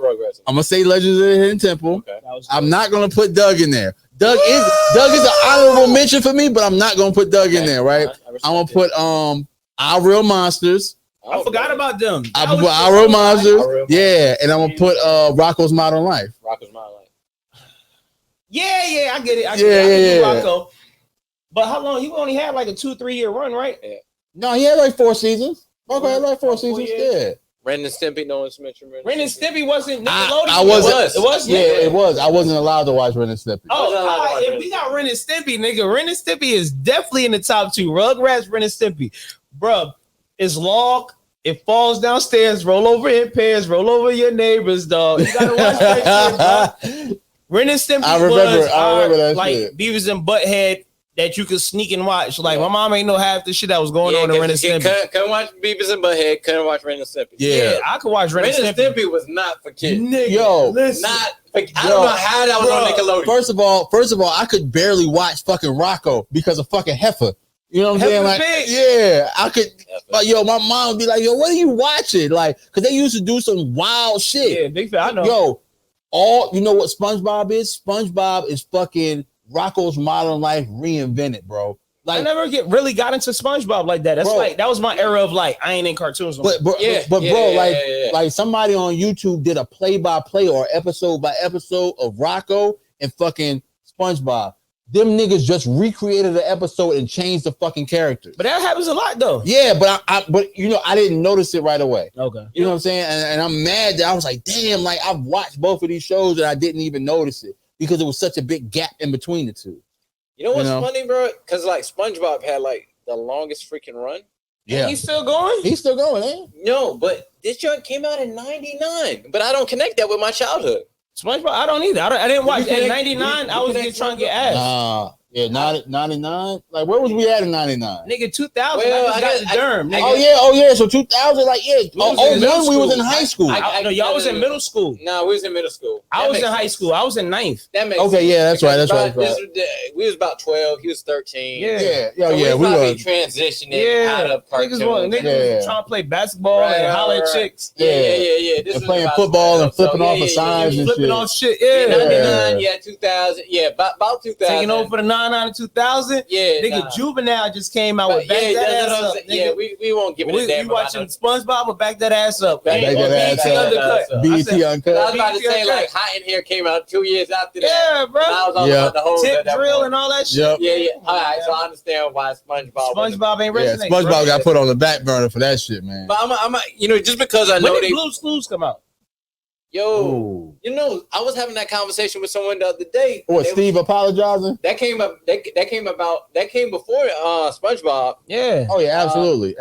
I'm gonna say Legends of the Hidden Temple. Okay. I'm not gonna put Doug in there. Doug is an honorable mention for me, but I'm not gonna put Doug in there. Right? I'm gonna put Our Real Monsters. I forgot about them. I'm gonna put Our Real Monsters. Yeah, and I'm gonna put Rocco's Modern Life. Yeah, I get it. I get Rocco. But how long? He only had like a 2-3 year run, right? Yeah. No, he had like 4 seasons. Rocco had like 4 seasons. Yeah. Ren and Stimpy, no one's mentioned Ren and Stimpy wasn't Nickelodeon. It was. Yeah, it was. I wasn't allowed to watch Ren and Stimpy. If we got Ren and Stimpy, nigga, Ren and Stimpy is definitely in the top 2. Rugrats, Ren and Stimpy. Bruh, it's log. It falls downstairs, roll over in pairs, roll over your neighbors, dog. You gotta watch that shit, bro. Ren and Stimpy I remember that like shit. Beavis and Butthead that you could sneak and watch. Like my mom ain't know half the shit that was going on in Ren and Stimpy. Couldn't watch Beavis and Butthead. Couldn't watch Ren and Stimpy. Yeah, I could watch Ren and Stimpy was not for kids. Nigga, yo, not. I don't know how that was on Nickelodeon. First of all, I could barely watch fucking Rocco because of fucking Heifer. You know what I'm saying? Like, yeah, I could. But yo, my mom would be like, "Yo, what are you watching?" Like, because they used to do some wild shit. Yeah, big fan. I know. Yo, you know what SpongeBob is? SpongeBob is fucking Rocco's Modern Life reinvented, bro. I never really got into SpongeBob like that. That's like that was my era of like I ain't in cartoons. But like somebody on YouTube did a play-by-play or episode by episode of Rocco and fucking SpongeBob. Them niggas just recreated the episode and changed the fucking characters. But that happens a lot though. Yeah, but I didn't notice it right away. Okay. You know what I'm saying? And I'm mad that I was like, damn, like I've watched both of these shows and I didn't even notice it because it was such a big gap in between the two. You know what's funny, bro? Because like SpongeBob had like the longest freaking run. Yeah. And he's still going? He's still going, eh? No, but this joint came out in 99. But I don't connect that with my childhood. SpongeBob, I don't either. I didn't watch in 99. I was just trying to get ass. Yeah, 99. Like, where was we at in 99? Nigga, 2000. Well, I got the derm. Oh yeah. So 2000, like, yeah. When we was in high school. No, y'all was in middle school. No, we was in middle school. I was in high school. I was in 9th. That makes sense. Yeah, that's right. We was about 12. He was 13. Yeah. We were transitioning out of cartoons. Niggas trying to play basketball and holler at chicks. Yeah. This playing football and flipping off of signs and shit. Flipping off shit. Yeah. 99, 2000. Yeah, about 2000. Taking over for the 99 and 2000. Yeah, nigga, Juvenile just came out with back that ass up. Yeah, we won't give it a damn. We watching SpongeBob with back that ass up. Back that ass up. BET Uncut. I was about to say like Hot in Here came out 2 years after that. Yeah, bro. I was all about the whole tip drill and all that shit. Yeah. All right, so I understand why SpongeBob ain't resonating. SpongeBob got put on the back burner for that shit, man. But I'm just because I know when did Blue's Clues come out? Yo, I was having that conversation with someone the other day. What, Steve apologizing? That came before SpongeBob. Yeah. Oh yeah, absolutely.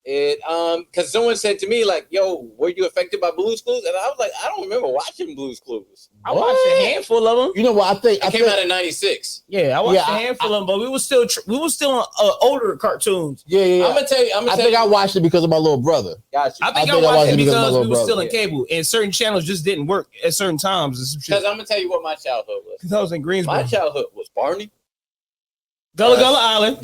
Because someone said to me like, "Yo, were you affected by Blue's Clues?" And I was like, "I don't remember watching Blue's Clues. I watched a handful of them. You know what? I think it came out in '96. Yeah, I watched a handful of them, but we were still on older cartoons. Yeah. I'm gonna tell you. I think I watched it because of my little brother. Gotcha. I think I watched it because we were still in cable, and certain channels just didn't work at certain times. Because I'm gonna tell you what my childhood was. Because I was in Greensboro. My childhood was Barney. Gullah Gullah Island.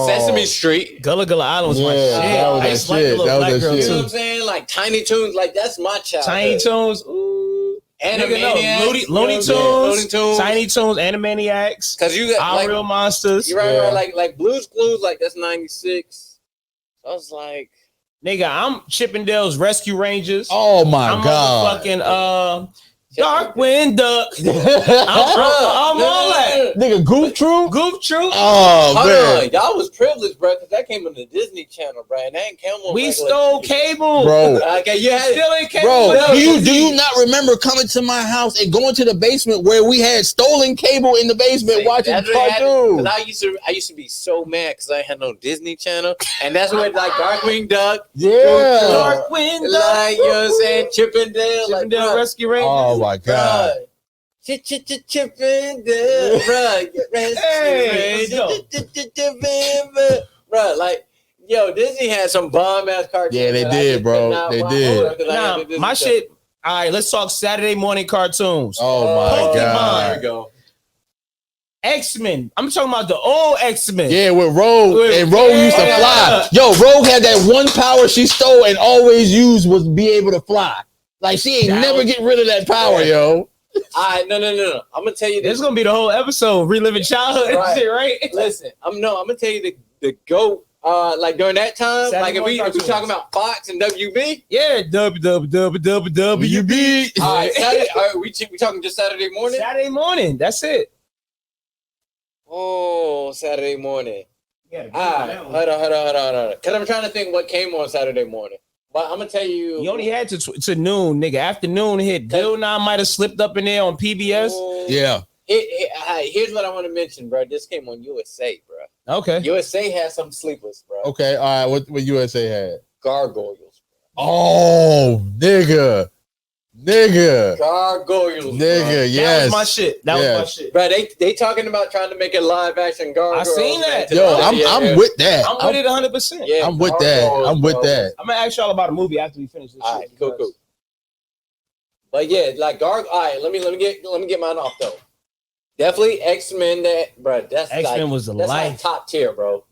Sesame Street. Gullah Gullah Island was my shit. I used to like the little black girl too. You know what I'm saying? Like Tiny Toons, like that's my childhood. Tiny Toons, ooh. Animaniacs, Looney Tunes, Tiny Toons, Animaniacs. Because you got Our Real Monsters. You're right. Like Blue's Clues, like that's 96. So I was like, nigga, I'm Chippendale's Rescue Rangers. Oh my god. Fucking Darkwing Duck. I'm all that. Nigga, Goof Troop? Goof Troop. Oh, man. Y'all was privileged, bro, because that came on the Disney Channel, bro. And that ain't come on. We stole cable. Bro. Okay, you had still in cable. Bro, do you not remember coming to my house and going to the basement where we had stolen cable in the basement watching cartoons? I used to be so mad because I had no Disney Channel. And that's when like Darkwing Duck. Yeah. Darkwing Duck. Like, you know what I'm saying? Chippendale. Chippendale Rescue Rangers. Oh my god. Chippendale, bro. Hey, bro, like, yo, Disney had some bomb ass cartoons. Yeah, they did, bro. They did. Nah, my shit. All right, let's talk Saturday morning cartoons. Oh my god. There we go. X-Men. I'm talking about the old X-Men. Yeah, with Rogue. And Rogue used to fly. Yo, Rogue had that one power she stole and always used was be able to fly. Like, she ain't never get rid of that power, yo. All right, no. I'm gonna tell you this is gonna be the whole episode, reliving childhood and shit, right? Listen, I'm gonna tell you the GOAT. Like during that time, Saturday like if we talking about Fox and WB, yeah, WB. All right, Saturday. All right, we talking just Saturday morning. Saturday morning, that's it. Oh, Saturday morning. Yeah. All right, hold on. Because I'm trying to think what came on Saturday morning. But I'm gonna tell you, you only had to noon, nigga. Afternoon hit. Bill Nye might have slipped up in there on PBS. Yeah. Here's what I want to mention, bro. This came on USA, bro. Okay. USA had some sleepers, bro. Okay. All right. What USA had? Gargoyles. Bro. Oh, nigga. Gargoyles. Nigga, yes. That was my shit. That was my shit. Bro, they talking about trying to make a live action Gargoyles. I seen that. Yo, I'm with that. I'm with it 100%. Yeah, I'm with that. I'm with that. I'm gonna ask y'all about a movie after we finish this. All right, cool. But yeah, like all right, let me get mine off though. Definitely X-Men. That bro, that's X-Men was the life. Like top tier, bro.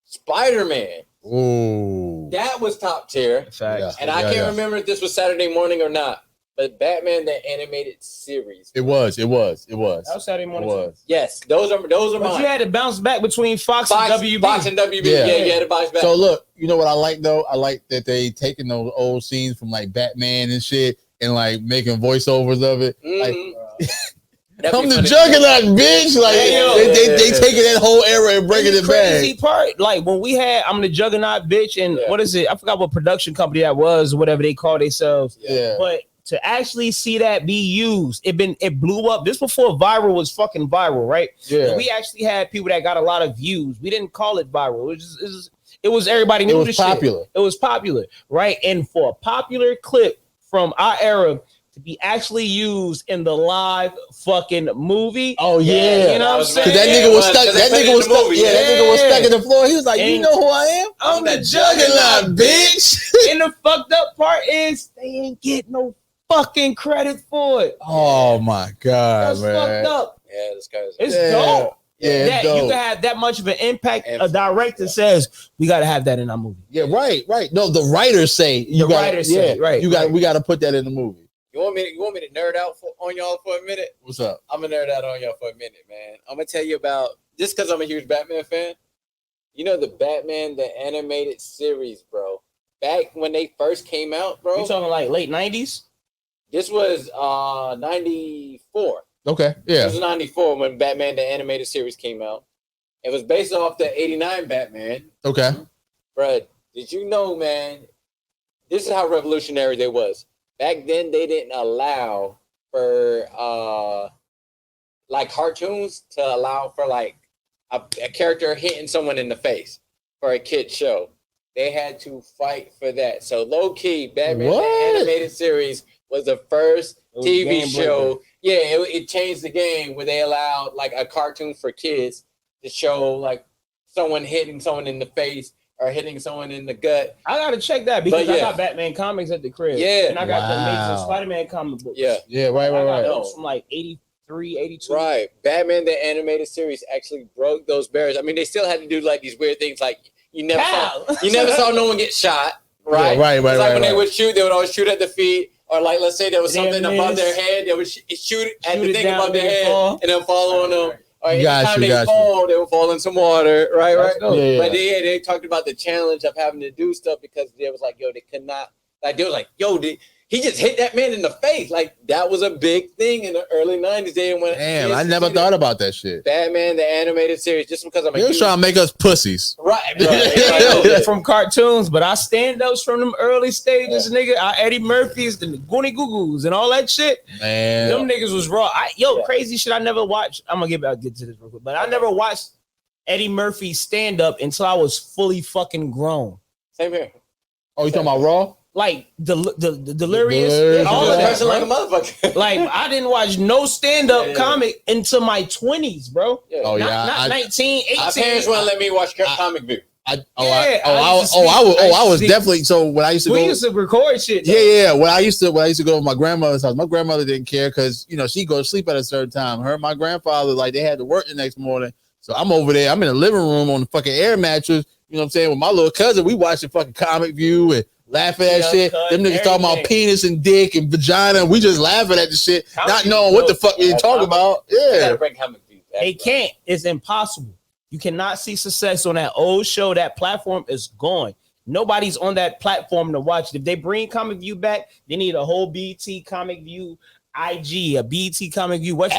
Spider-Man. Ooh. That was top tier. Facts. And I can't remember if this was Saturday morning or not. but Batman the animated series. It was. That was Saturday It morning. was. Yes, those are But mine. you had to bounce back between Fox and WB. Fox and WB. Yeah. Yeah, you had to bounce back. So look, you know what I like though? I like that they taking those old scenes from like Batman and shit and like making voiceovers of it. Like, I'm the Juggernaut, bitch. Like they taking that whole era and bringing it crazy back. Part, like when we had I'm the Juggernaut, bitch, and what is it? I forgot what production company that was, whatever they call themselves. Yeah. But to actually see that be used, it blew up. This before viral was fucking viral, right? Yeah. And we actually had people that got a lot of views. We didn't call it viral. It was everybody knew it was popular. Shit. It was popular, right? And for a popular clip from our era to be actually used in the live fucking movie. Oh yeah, you know what I'm saying? That nigga was stuck. That nigga was stuck. Yeah, that nigga was stuck in the floor. He was like, "You know who I am? I'm the Juggernaut, bitch." And the fucked up part is they ain't get no fucking credit for it. Oh my god, that's man. fucked up. Yeah, this guy's. It's dope. Yeah, that dope. You can have that much of an impact. A director says we got to have that in our movie. Yeah, right. No, the writers say right. We got to put that in the movie. You want me to nerd out on y'all for a minute? What's up? I'm gonna nerd out on y'all for a minute, man. I'm gonna tell you about, just because I'm a huge Batman fan. You know the Batman the animated series, bro. Back when they first came out, bro. You talking like late 90s? This was 94. Okay, yeah. This was 94 when Batman the animated series came out. It was based off the 89 Batman. Okay. Bro, did you know, man? This is how revolutionary they was. Back then, they didn't allow for like cartoons to allow for like a character hitting someone in the face for a kid show. They had to fight for that. So low key, Batman the animated series was the first TV show. Yeah, it changed the game where they allowed like a cartoon for kids to show like someone hitting someone in the face or hitting someone in the gut. I gotta check that because I got Batman comics at the crib. Yeah. And I got the Amazing Spider-Man comic books. Yeah, right. Those from like 83, 82. Right. Batman the animated series actually broke those barriers. I mean, they still had to do like these weird things like you never saw no one get shot. Right. Yeah, right. When they would shoot, they would always shoot at the feet. Or like, let's say there was something above their head, they would shoot at the thing above their head and then fall on them. Or anytime they fall, they would fall in some water, right? Yeah. But they talked about the challenge of having to do stuff because they was like, yo, they could not, like they were like, yo, he just hit that man in the face. Like that was a big thing in the early 90s. Damn, I never thought about that shit. Batman the animated series, just because I'm They was trying to make us pussies. Right. From cartoons, but I stand those from them early stages, nigga. Eddie Murphy's, the Goonie Goo Goos, and all that shit. Man, them niggas was raw. Crazy shit. I never watched. I'm gonna get to this real quick, but I never watched Eddie Murphy stand up until I was fully fucking grown. Same here. Oh, you talking about Raw? Like the Delirious, all of that, like a motherfucker. Like I didn't watch no stand-up comic until my 20s, bro. Oh not 19, 18. My parents wouldn't let me watch comic view. I was definitely. So when I used to we used to record shit. Yeah. When I used to go to my grandmother's house, my grandmother didn't care because she'd go to sleep at a certain time. Her and my grandfather, like they had to work the next morning. So I'm over there. I'm in the living room on the fucking air mattress. You know what I'm saying? With my little cousin, we watching fucking Comic View and laughing at shit. Them niggas talking about penis and dick and vagina. And we just laughing at the shit, not knowing what the fuck they talking about. Yeah. They can't. It's impossible. You cannot see success on that old show. That platform is gone. Nobody's on that platform to watch it. If they bring Comic View back, they need a whole BT Comic View IG, a BT Comic View, an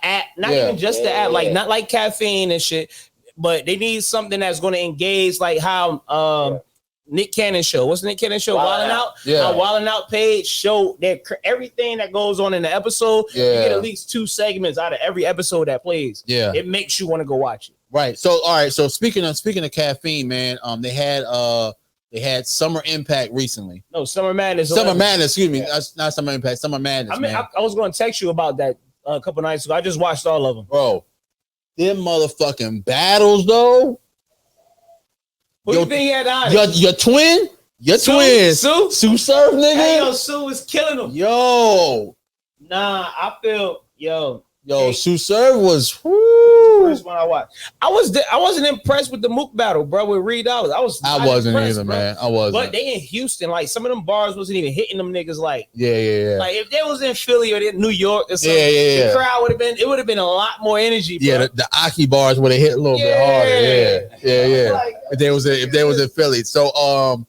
app, not even just the app, like not like Caffeine and shit, but they need something that's going to engage like how Nick Cannon show. What's the Nick Cannon show? Wildin' Out. Yeah. Wildin' Out page show that everything that goes on in the episode. You get at least 2 segments out of every episode that plays. Yeah. It makes you want to go watch it. Right. So all right. So speaking of Caffeine, man, they had Summer Impact recently. No, Summer Madness. Excuse me. That's not Summer Impact. Summer Madness. I mean, I was going to text you about that a couple nights ago. I just watched all of them, bro. Them motherfucking battles, though. What do you think he had on it? Your twin? Sue Surf, nigga? Hey, Sue was killing him. Yo. Nah, I feel, Sue Surf was, whoo. first one I watched. I wasn't impressed with the Mook battle, bro, with Reed Dollaz. I wasn't either, bro. Man. I wasn't. But they in Houston, like some of them bars wasn't even hitting them niggas like. Yeah. Like if they was in Philly or in New York or something, the crowd would have been a lot more energy, bro. Yeah, the Aki bars would have hit a little bit harder. Yeah. Like, if they was in Philly. So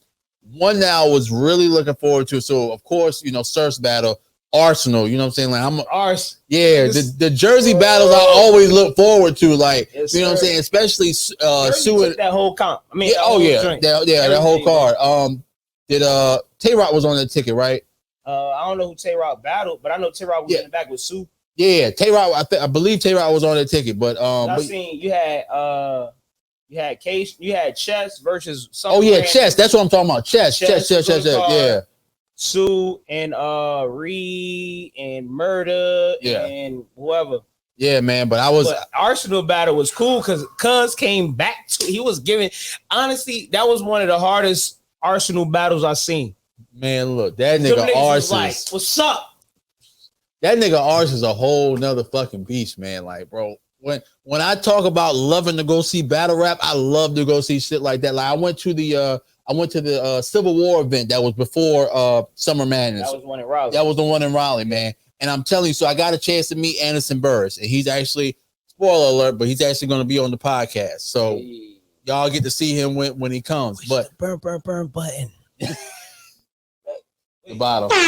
one that I was really looking forward to. So of course, Surf's battle. Arsenal, you know what I'm saying? Like I'm the Jersey battles I always look forward to, like yes, you know what I'm saying, especially Sue that whole comp. I mean, that whole card. Did Tay-Rock was on the ticket, right? I don't know who Tay-Rock battled, but I know Tay-Rock was in the back with Sue. Yeah, Tay-Rock. I believe Tay-Rock was on the ticket, but I seen you had Case, you had Chess versus some. Oh yeah, Chess. That's what I'm talking about. Chess. Yeah. Sue and Reed and Murder and whoever. Yeah, man. But Arsenal battle was cool because Cuz came back to. He was giving. Honestly, that was one of the hardest Arsenal battles I've seen. Man, look, that nigga Ars like, what's up? That nigga Ars is a whole nother fucking beast, man. Like, bro, when I talk about loving to go see battle rap, I love to go see shit like that. Like, I went to the Civil War event that was before Summer Madness. That was one in Raleigh. That was the one in Raleigh, man. And I'm telling you, so I got a chance to meet Anderson Burris, and he's actually, spoiler alert, but he's actually going to be on the podcast. So y'all get to see him when he comes. But burn button. The bottom. All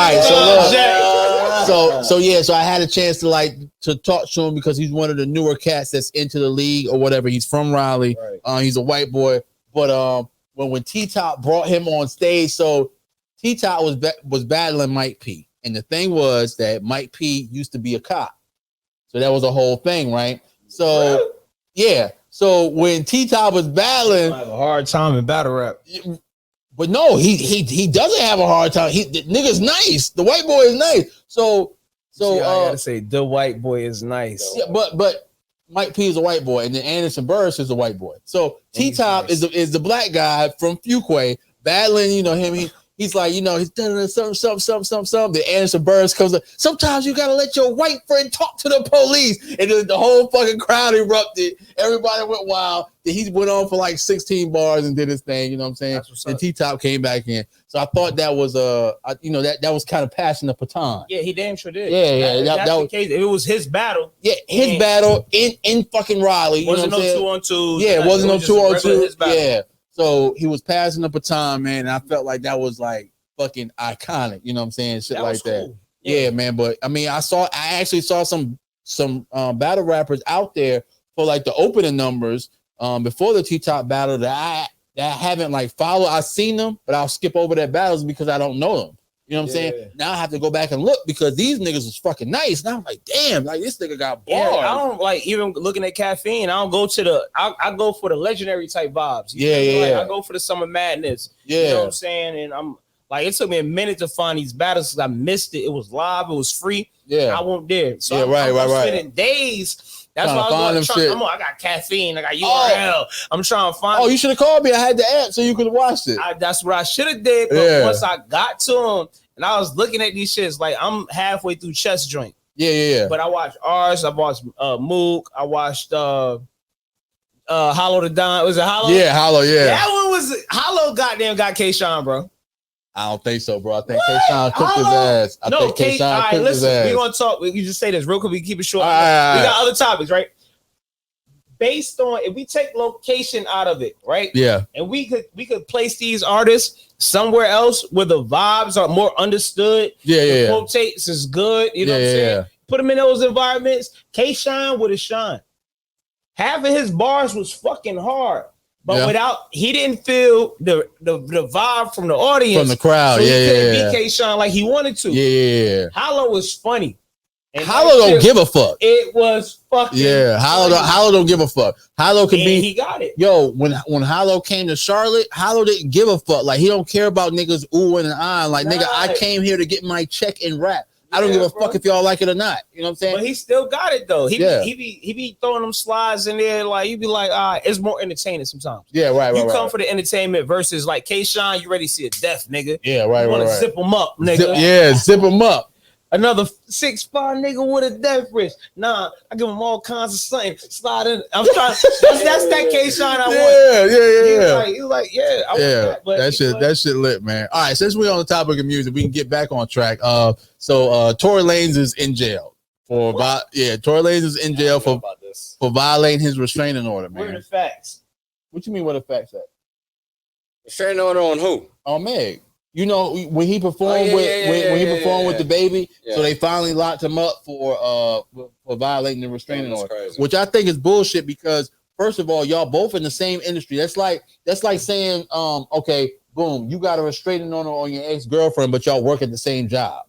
right, so I had a chance to talk to him because he's one of the newer cats that's into the league or whatever. He's from Raleigh. Right. He's a white boy. But when T-Top brought him on stage, so T-Top was battling Mike P. And the thing was that Mike P used to be a cop. So that was a whole thing, right? So yeah. So when T-Top was battling, I have a hard time in battle rap. But no, he doesn't have a hard time. The nigga's nice. The white boy is nice. So I gotta say the white boy is nice. Yeah, but Mike P is a white boy, and then Anderson Burris is a white boy. So T-Top is the black guy from Fuquay battling, him. He's like, he's done something. Then Anderson Burris comes up. Sometimes you gotta let your white friend talk to the police, and then the whole fucking crowd erupted. Everybody went wild. Then he went on for like 16 bars and did his thing. You know what I'm saying? And T-Top came back in. So I thought that was that was kind of passing the baton. Yeah, he damn sure did. Yeah, that's the case. If it was his battle. Yeah, his battle in fucking Raleigh. Wasn't no 2-on-2. Yeah, it wasn't no 2-on-2. Yeah. So he was passing the baton, man, and I felt like that was like fucking iconic. You know what I'm saying? Shit like that. Cool. Yeah, man. But I mean, I actually saw some battle rappers out there for like the opening numbers before the T-Top battle that I haven't like followed. I've seen them, but I'll skip over their battles because I don't know them. You know what I'm saying? Now I have to go back and look because these niggas was fucking nice. Now I'm like, damn, like this nigga got bars. Yeah, I don't like even looking at Caffeine. I don't go to I go for the legendary type vibes. Yeah. I go for the Summer Madness. Yeah. You know what I'm saying? And I'm like, it took me a minute to find these battles because I missed it. It was live. It was free. Yeah. I won't dare. So I'm spending days. That's why I was going. I got Caffeine. I got URL. I'm trying to find. Oh, you should have called me. I had the app so you could have watched it. That's what I should have did. But once I got to them and I was looking at these shits, like I'm halfway through Chess Joint. Yeah. But I watched Ars. I watched Mook. I watched Hollow the Don. Was it Hollow? Yeah, Hollow. Yeah. That one was Hollow. Goddamn, got K-Sean, bro. I don't think so, bro. I think K-Sean cooked his ass. I think K-Sean cooked his ass. We're gonna talk. We just say this real quick. We keep it short. We got other topics, right? Based on if we take location out of it, right? Yeah. And we could place these artists somewhere else where the vibes are more understood. Yeah. Quotates is good. You know what I'm saying? Yeah. Put them in those environments. K-Shine would have shined. Half of his bars was fucking hard. But he didn't feel the vibe from the audience. From the crowd, so he couldn't be K-Shine like he wanted to. Yeah. Hollow was funny. And Hollow don't give a fuck. It was fucking Hollow don't give a fuck. Hollow could be. He got it. Yo, when Hollow came to Charlotte, Hollow didn't give a fuck. Like he don't care about niggas oohing and ahhing. Like nigga, I came here to get my check and rap. I don't give a fuck if y'all like it or not. You know what I'm saying? But he still got it though. He be throwing them slides in there. Like you be like, it's more entertaining sometimes. Yeah, right. You come for the entertainment versus like K-Shine, you ready to see a death, nigga. Yeah, right. You want to zip them up, nigga. Zip them up. Another 6'5" nigga with a death wish. Nah, I give him all kinds of something. Slide in. I'm trying. That's that K-Shine I want. Yeah. He's like, yeah, I want that. But that shit lit, man. All right, since we're on the topic of music, we can get back on track. So Tory Lanez is in jail for Tory Lanez is in jail for violating his restraining order, man. Where are the facts? What you mean? What the facts at? Restraining order on who? On Meg. You know, when he performed with the baby, so they finally locked him up for violating the restraining order, crazy. Which I think is bullshit because first of all, y'all both in the same industry. That's like saying, okay, boom, you got a restraining order on your ex-girlfriend, but y'all work at the same job.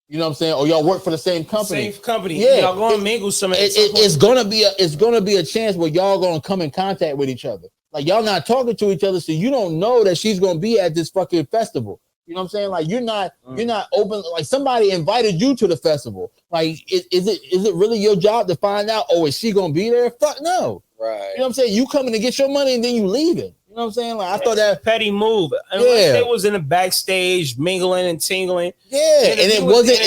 You know what I'm saying? Or y'all work for the same company. Yeah, y'all gonna mingle some. It's gonna be a chance where y'all gonna come in contact with each other. Like y'all not talking to each other, so you don't know that she's gonna be at this fucking festival. You know what I'm saying? Like you're not open. Like somebody invited you to the festival. Like is it really your job to find out? Oh, is she gonna be there? Fuck no. Right. You know what I'm saying? You coming to get your money and then you leaving. You know what I'm saying? Like I thought that petty move. Unless they was in the backstage mingling and tingling. Yeah, and it wasn't.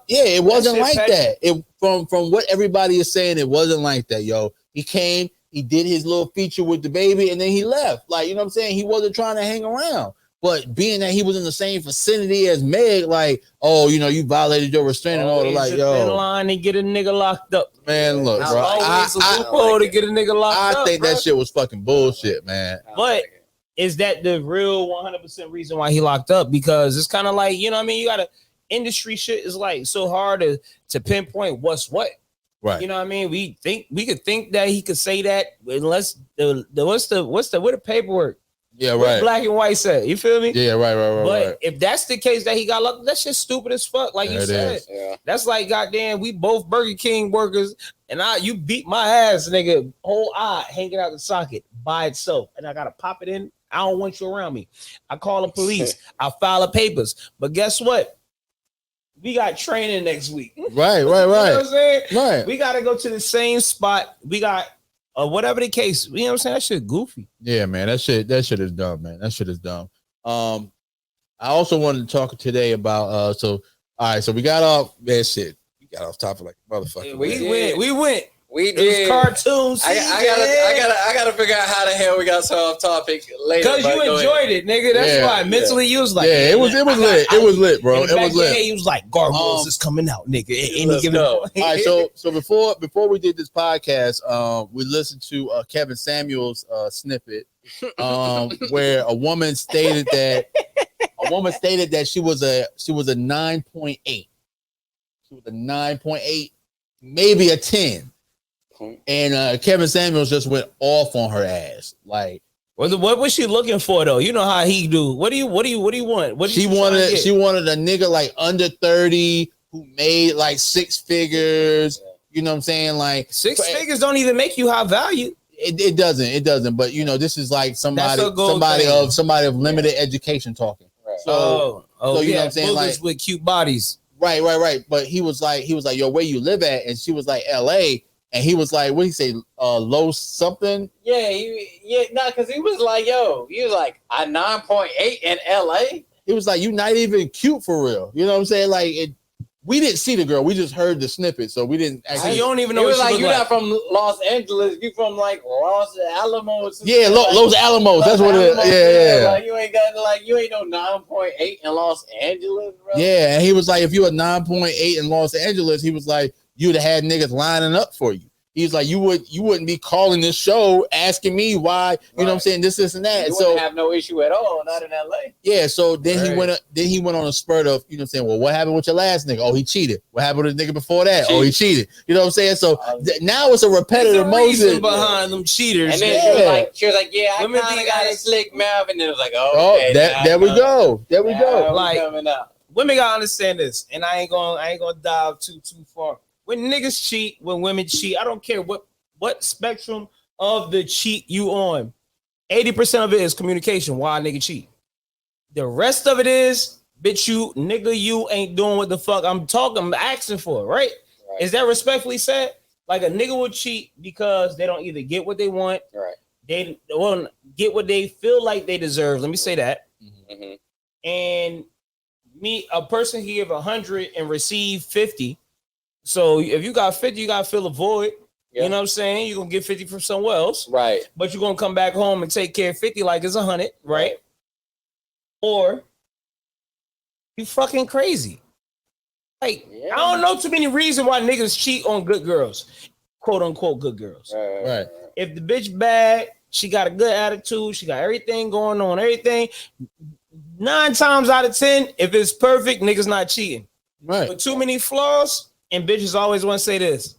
It wasn't like petty. that. It from what everybody is saying, it wasn't like that, yo. He came. He did his little feature with the baby and then he left. Like, you know what I'm saying? He wasn't trying to hang around. But being that he was in the same vicinity as Meg, like, oh, you know, you violated your restraining order. Like, yo. In line and get a nigga locked up. Man, look, bro. To get a nigga locked up. I think that shit was fucking bullshit, man. But is that the real 100% reason why he locked up? Because it's kind of like, you know what I mean? You got to, industry shit is like so hard to pinpoint what's what. Right. You know what I mean? We could think that he could say that unless what's the paperwork? Yeah, right. Black and white said. You feel me? Yeah, right. But if that's the case that he got locked, that's just stupid as fuck. Like you said. Yeah. That's like goddamn, we both Burger King workers, and you beat my ass, nigga. Whole eye hanging out the socket by itself, and I gotta pop it in. I don't want you around me. I call the police. I file the papers. But guess what? We got training next week. Right. You know what I'm saying? Right. We got to go to the same spot. We got whatever the case. You know what I'm saying? That shit goofy. Yeah, man. That shit is dumb, man. That shit is dumb. I also wanted to talk today about all right, so we got off that shit. We got off topic like motherfucker. Yeah, we went. We did. It was cartoons. I gotta figure out how the hell we got so off topic later. Because you enjoyed it, nigga. That's why mentally you was like, it was lit. It was lit, bro. It was lit. He was like, Gargoyles is coming out, nigga. All right, so before we did this podcast, we listened to Kevin Samuel's snippet, where a woman stated that she was a 9.8. She was a 9.8, maybe a 10. And Kevin Samuels just went off on her ass. Like, what was she looking for though? You know how he do. What do you want? She wanted a nigga like under 30 who made like six figures. You know what I'm saying? Like six figures don't even make you high value. It doesn't. But you know, this is like somebody of limited education talking. Right. So you know what I'm saying? Like with cute bodies. Right. But he was like, yo, where you live at? And she was like, LA. And he was like, what did he say? Low something? Yeah, because he was like, a 9.8 in LA. He was like, you not even cute for real. You know what I'm saying? Like, we didn't see the girl. We just heard the snippet, so we didn't actually. You don't even know. It was like you're not from Los Angeles. You from like Los Alamos. Yeah, Los Alamos. That's what it is. Yeah. Like you ain't no 9.8 in Los Angeles, bro. Yeah, and he was like, if you a 9.8 in Los Angeles, he was like, you'd have had niggas lining up for you. He's like, you wouldn't be calling this show asking me why, you know what I'm saying, this and that. You wouldn't have no issue at all, not in LA. Yeah, so then he went on a spurt of, you know what I'm saying, well, what happened with your last nigga? Oh, he cheated. What happened with the nigga before that? Oh, he cheated. You know what I'm saying? So now it's a repetitive motion behind them cheaters. And then she was like, yeah, I kind of got a slick mouth, and then it was like, there we go. Like, coming up. Women gotta understand this, and I ain't gonna dive too far. When niggas cheat, when women cheat, I don't care what spectrum of the cheat you on. 80% of it is communication. Why a nigga cheat? The rest of it is, bitch, you ain't doing what the fuck I'm asking for, right? Is that respectfully said? Like a nigga will cheat because they don't either get what they want, right? They won't get what they feel like they deserve. Let me say that. Mm-hmm. And a person can give 100 and receive 50. So if you got 50, you gotta fill a void. Yeah. You know what I'm saying? You're gonna get 50 from somewhere else, right? But you're gonna come back home and take care of 50 like it's 100, right? Or you fucking crazy. Like, I don't know too many reasons why niggas cheat on good girls, quote unquote good girls. Right. If the bitch bad, she got a good attitude, she got everything going on, everything. 9 times out of 10, if it's perfect, niggas not cheating. Right. But too many flaws, and bitches always want to say this.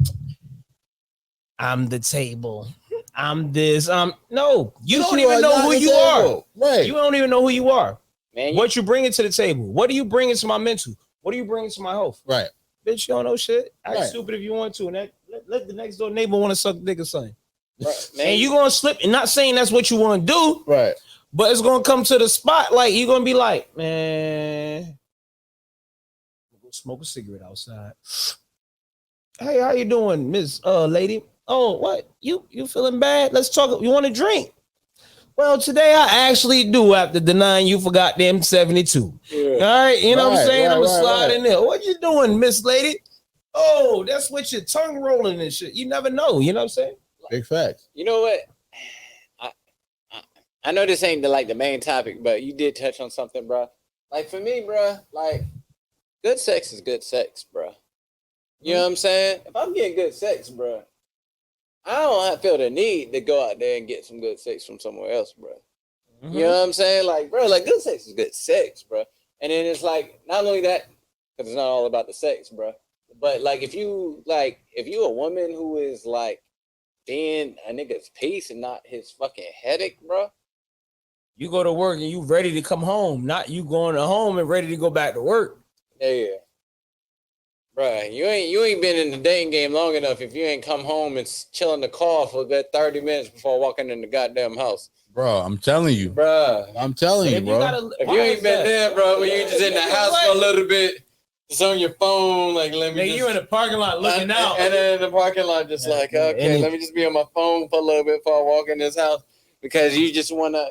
I'm the table. I'm this. No, you don't even know who you are. Right. You don't even know who you are. Man, what you bringing to the table? What are you bringing to my mental? What are you bringing to my health? Right. Bitch, you don't know shit. Act stupid if you want to, and let the next door neighbor want to suck dick or something. Right. And you gonna slip. And not saying that's what you want to do. Right. But it's gonna come to the spot. Like you're gonna be like, man, go smoke a cigarette outside. Hey, how you doing, Miss lady? Oh, what? You feeling bad? Let's talk. You want a drink? Well, today I actually do have to deny you for goddamn 72. Yeah. All right, you know what I'm saying? I'm gonna slide in there. What you doing, Miss Lady? Oh, that's with your tongue rolling and shit. You never know. You know what I'm saying? Big facts. You know what? I know this ain't the main topic, but you did touch on something, bro. Like for me, bro, like good sex is good sex, bro. You know what I'm saying? If I'm getting good sex, bro, I don't feel the need to go out there and get some good sex from somewhere else, bro. Mm-hmm. You know what I'm saying? Like, bro, like good sex is good sex, bro. And then it's like not only that, because it's not all about the sex, bro. But like if you a woman who is like being a nigga's piece and not his fucking headache, bro. You go to work and you ready to come home, not you going to home and ready to go back to work. Yeah. Bruh, you ain't been in the dating game long enough if you ain't come home and chill in the car for a good 30 minutes before walking in the goddamn house. Bro, I'm telling you. Bruh. I'm telling you, bro. If you ain't been there, bro, when you just in the house for a little bit, just on your phone, like let me you in the parking lot looking out. And then in the parking lot just like, okay, let me just be on my phone for a little bit before I walk in this house. Because you just wanna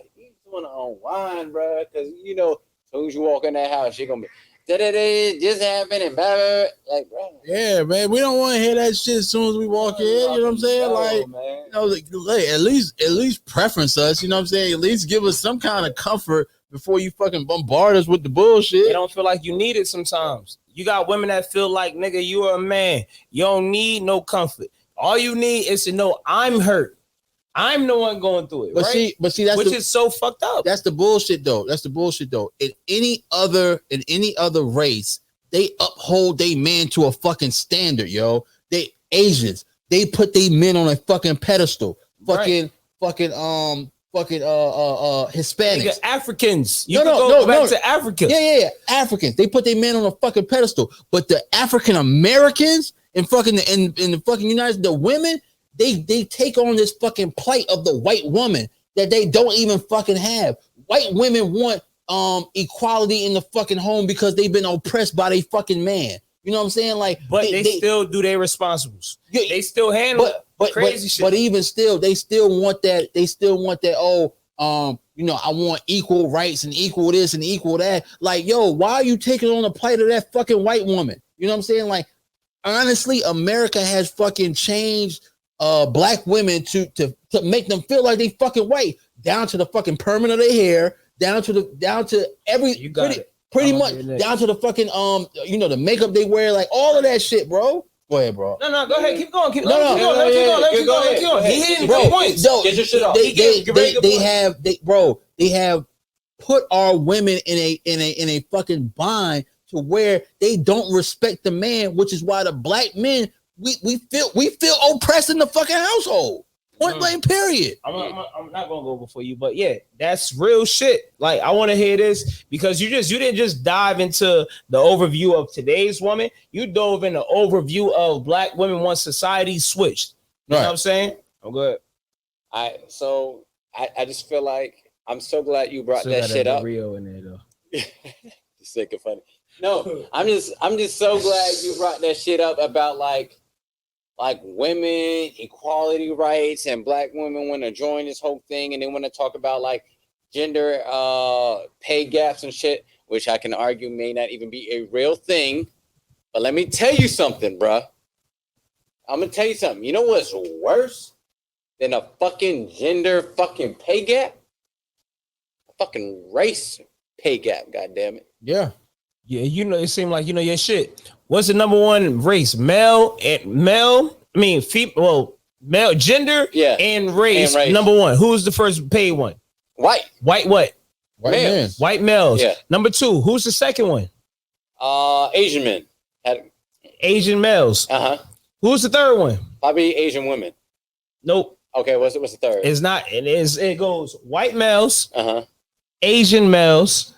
unwind, bro. Because you know, as soon as you walk in that house, you're gonna be just happened and blah, blah, blah. Like, bro. Yeah, man. We don't want to hear that shit as soon as we walk in. You know what I'm saying? Like, man. You know, like, at least preference us. You know what I'm saying? At least give us some kind of comfort before you fucking bombard us with the bullshit. They don't feel like you need it sometimes. You got women that feel like, nigga, you are a man. You don't need no comfort. All you need is to know I'm hurt. I'm the one going through it, but right? See, that's which is so fucked up. That's the bullshit, though. In any other race, they uphold they man to a fucking standard, yo. They Asians, they put they men on a fucking pedestal. Fucking Hispanics, nigga, Africans. Go back to Africa. Yeah. Africans, they put their men on a fucking pedestal. But the African Americans in the fucking United States, the women. They take on this fucking plight of the white woman that they don't even fucking have. White women want equality in the fucking home because they've been oppressed by their fucking man. You know what I'm saying? Like, but they still do their responsibles. They still handle crazy shit. But even still, they still want that. You know, I want equal rights and equal this and equal that. Like, yo, why are you taking on the plight of that fucking white woman? You know what I'm saying? Like, honestly, America has fucking changed black women to make them feel like they fucking white, down to the fucking permanent of their hair, down to every pretty much down to the fucking you know, the makeup they wear, like all of that shit, bro. Go ahead, bro. No, go ahead, keep going. Keep going. He hitting good points. Get your shit off. They have put our women in a fucking bind to where they don't respect the man, which is why the black men. We feel oppressed in the fucking household. Point blank, period. I'm not gonna go before you, but yeah, that's real shit. Like, I want to hear this because you didn't just dive into the overview of today's woman. You dove in the overview of black women once society switched. You know what I'm saying? I'm good. I just feel like I'm so glad you brought that shit up. Rio in there though. Just sick of funny. No, I'm just so glad you brought that shit up about like women, equality rights, and black women want to join this whole thing, and they want to talk about like gender pay gaps and shit. which I can argue may not even be a real thing. But let me tell you something, bruh. I'm going to tell you something. You know what's worse than a fucking gender fucking pay gap? A fucking race pay gap, goddammit. Yeah. Yeah, you know, it seemed like you know your shit. What's the number one race? Male, female, well, male, gender, and race. Number one. Who's the first paid one? White. White what? White men. White males. Yeah. Number two. Who's the second one? Asian men. Asian males. Who's the third one? Probably Asian women. Nope. Okay, what's the third? It's not. It goes white males. Asian males.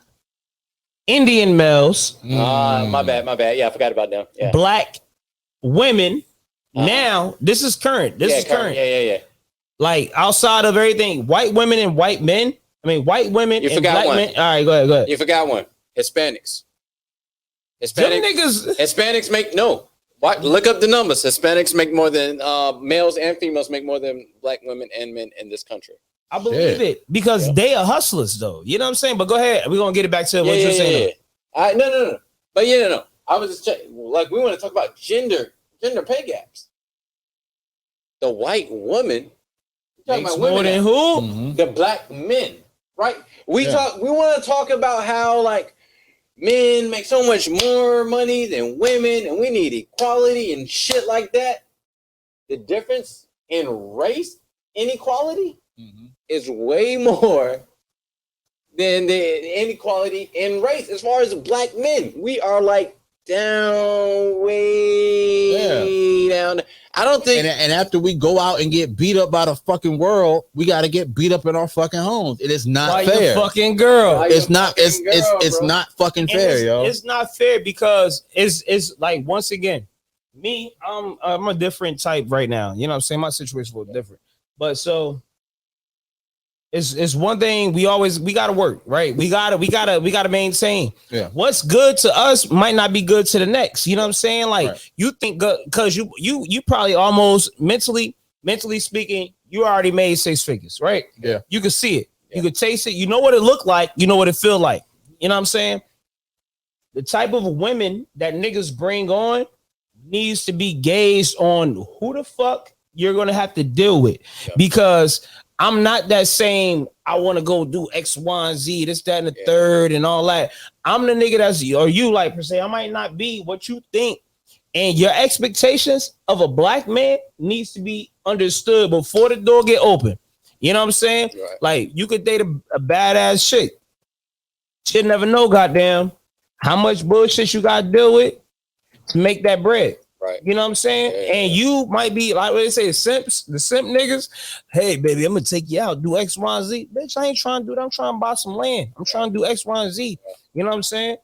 Indian males. My bad. Yeah, I forgot about them. Yeah. Black women. Now, this is current. This is current. Yeah. Like outside of everything, white women and white men. I mean, white women you and forgot black one. men. All right, go ahead. You forgot one. Hispanics. Hispanics make no. Look up the numbers. Hispanics make more than males and females make more than black women and men in this country. I believe it because they are hustlers, though. You know what I'm saying? But go ahead. We're gonna get it back to what you're saying. No. But no. I was just checking. Like we want to talk about gender pay gaps. The white woman talking about women more than who? The black men, right? We want to talk about how like men make so much more money than women, and we need equality and shit like that. The difference in race inequality is way more than the inequality in race. As far as black men, we are like way down. I don't think. And after we go out and get beat up by the fucking world, we got to get beat up in our fucking homes. It is not fair. Fucking girl. It's not. It's not fucking fair, yo. It's not fair because it's like once again, me. I'm a different type right now. You know what I'm saying? My situation is a little different, but so. It's one thing we gotta work, right? We gotta maintain. Yeah. What's good to us might not be good to the next. You know what I'm saying? Like you think because you probably almost mentally speaking, you already made 6 figures, right? Yeah. You can see it, you can taste it, you know what it look like, you know what it feel like. You know what I'm saying? The type of women that niggas bring on needs to be gauged on who the fuck you're gonna have to deal with, because I'm not that same. I want to go do X, Y, and Z, this, that, and the third, and all that. I'm the nigga or you like per se. I might not be what you think, and your expectations of a black man needs to be understood before the door get open. You know what I'm saying? Right. Like you could date a badass chick. She'll never know, goddamn, how much bullshit you got to deal with to make that bread. Right. You know what I'm saying? Yeah. And you might be like what they say, the simp niggas. Hey, baby, I'm gonna take you out, do X, Y, and Z. Bitch, I ain't trying to do that. I'm trying to buy some land. I'm trying to do X, Y, and Z. You know what I'm saying?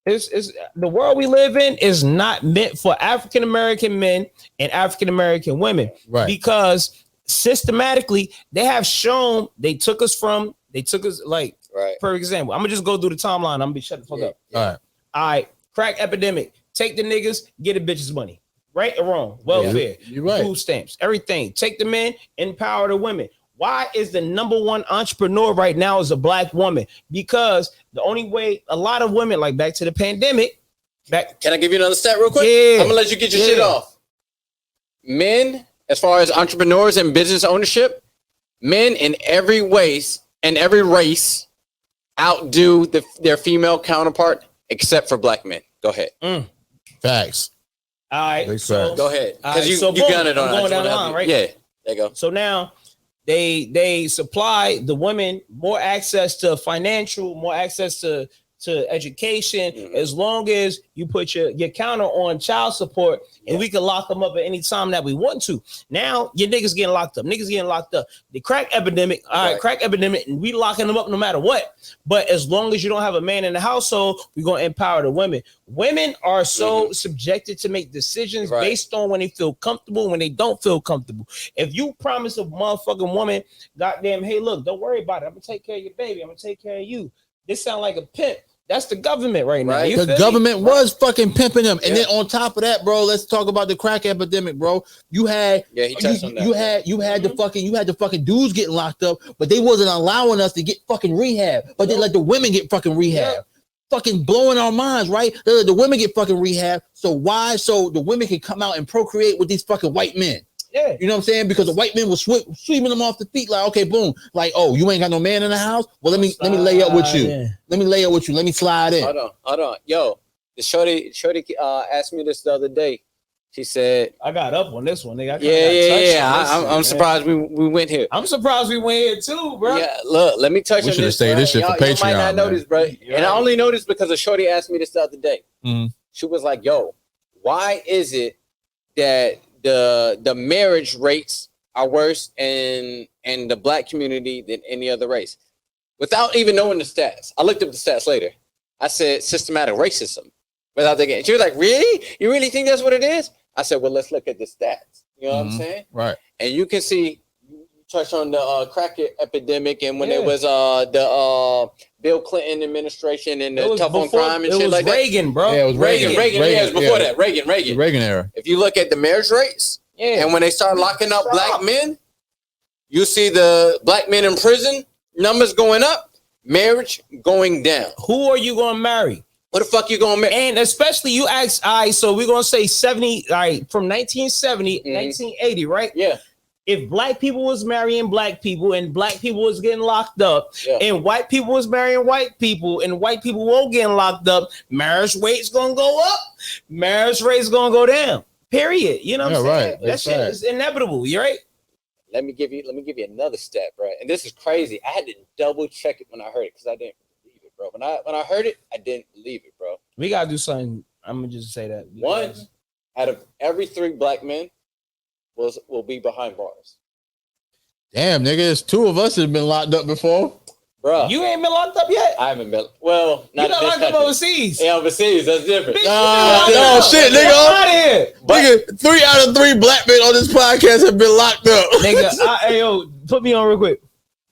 It's the world we live in is not meant for African American men and African American women. Right. Because systematically they have shown they took us like, for example, I'm gonna just go through the timeline. I'm gonna be shut the fuck up. All right. Crack epidemic. Take the niggas, get the bitches money. Right or wrong? Welfare, you're right. Food stamps, everything. Take the men, empower the women. Why is the number one entrepreneur right now is a black woman? Because the only way a lot of women, like back to the pandemic. Can I give you another stat real quick? Yeah. I'm gonna let you get your shit off. Men, as far as entrepreneurs and business ownership, men in every race outdo their female counterpart except for black men. Go ahead. Facts. All right. So go ahead. Because you got it on. Going down the line, right? Yeah. There you go. So now they supply the women more access to financial, more access to education, as long as you put your counter on child support, and we can lock them up at any time that we want to. Now your niggas getting locked up. The crack epidemic, crack epidemic, and we locking them up no matter what. But as long as you don't have a man in the household, we're gonna empower the women. Women are so subjected to make decisions based on when they feel comfortable, when they don't feel comfortable. If you promise a motherfucking woman, goddamn, hey, look, don't worry about it. I'm gonna take care of your baby. I'm gonna take care of you. This sound like a pimp. That's the government right now. The government was fucking pimping them. And then on top of that, bro, let's talk about the crack epidemic, bro. You had the fucking dudes getting locked up, but they wasn't allowing us to get fucking rehab. But they let the women get fucking rehab. fucking blowing our minds, right? The women get fucking rehab. So why? So the women can come out and procreate with these fucking white men. Yeah. You know what I'm saying? Because the white men were sweeping them off the feet. Like, okay, boom. Like, oh, you ain't got no man in the house? Well, let me lay up with you. Yeah. Let me lay up with you. Let me slide in. Hold on. Yo, the shorty asked me this the other day. She said, I got up on this one, nigga. I'm surprised we went here. I'm surprised we went here too, bro. Yeah, look, let me touch on this. We should have saved this shit for Patreon. You might not know this, bro. And I only know this because a shorty asked me this the other day. Mm-hmm. She was like, yo, why is it that the marriage rates are worse in the black community than any other race? Without even knowing the stats. I looked up the stats later. I said systematic racism. Without thinking. She was like, really? You really think that's what it is? I said, well, let's look at the stats. You know what I'm saying? Right. And you can see, you touch on the crack epidemic and when it was the Bill Clinton administration and the tough on crime and shit like Reagan, that. Bro. Yeah, it was Reagan. Yeah, it was before that. Reagan. The Reagan era. If you look at the marriage rates, and when they start locking up black men, you see the black men in prison numbers going up, marriage going down. Who are you going to marry? What the fuck you gonna make? And especially you ask, all right, so we're gonna say 70, all right, from 1970, 1980, right? Yeah. If black people was marrying black people and black people was getting locked up, and white people was marrying white people and white people were getting locked up, marriage rate's gonna go up, marriage rate's gonna go down. Period. You know what I'm saying? Right. That shit is inevitable. You're right. Let me give you another stat, bro. And this is crazy. I had to double check it when I heard it because I didn't. Bro, when I heard it, I didn't believe it, bro. We gotta do something. I'm gonna just say that. One out of every 3 black men will be behind bars. Damn, nigga, there's 2 of us that have been locked up before. Bro, you ain't been locked up yet. I haven't been. Well, not locked up overseas. Yeah, overseas. That's different. Oh shit, nigga! Out of here. Nigga, 3 out of 3 black men on this podcast have been locked up. Nigga, hey yo, put me on real quick.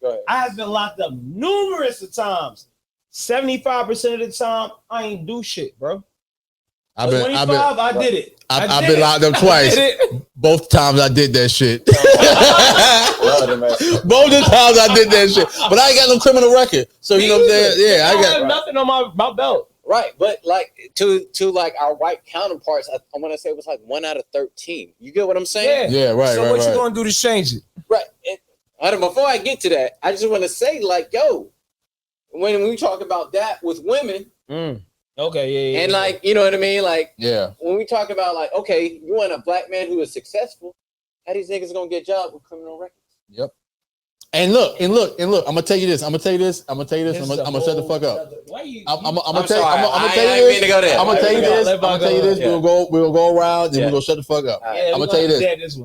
Go ahead. I have been locked up numerous of times. 75% of the time, I ain't do shit, bro. I did it. I've been locked up twice. Both times I did that shit. Both the times I did that shit. But I ain't got no criminal record. So you know what I'm saying? Yeah, I got nothing on my belt. Right, but like to like our white counterparts, I want to say it was like 1 out of 13. You get what I'm saying? Yeah, right. So what you gonna do to change it? Right. And before I get to that, I just want to say, like, yo, when we talk about that with women, okay, yeah, and like, you know what I mean, like, when we talk about like, okay, you want a black man who is successful, how these niggas gonna get jobs with criminal records? Yep. And look, I'm gonna tell you this. I'm gonna shut the fuck up. I'm gonna tell you this. We'll go around and we'll go shut the fuck up. I'm gonna tell you this.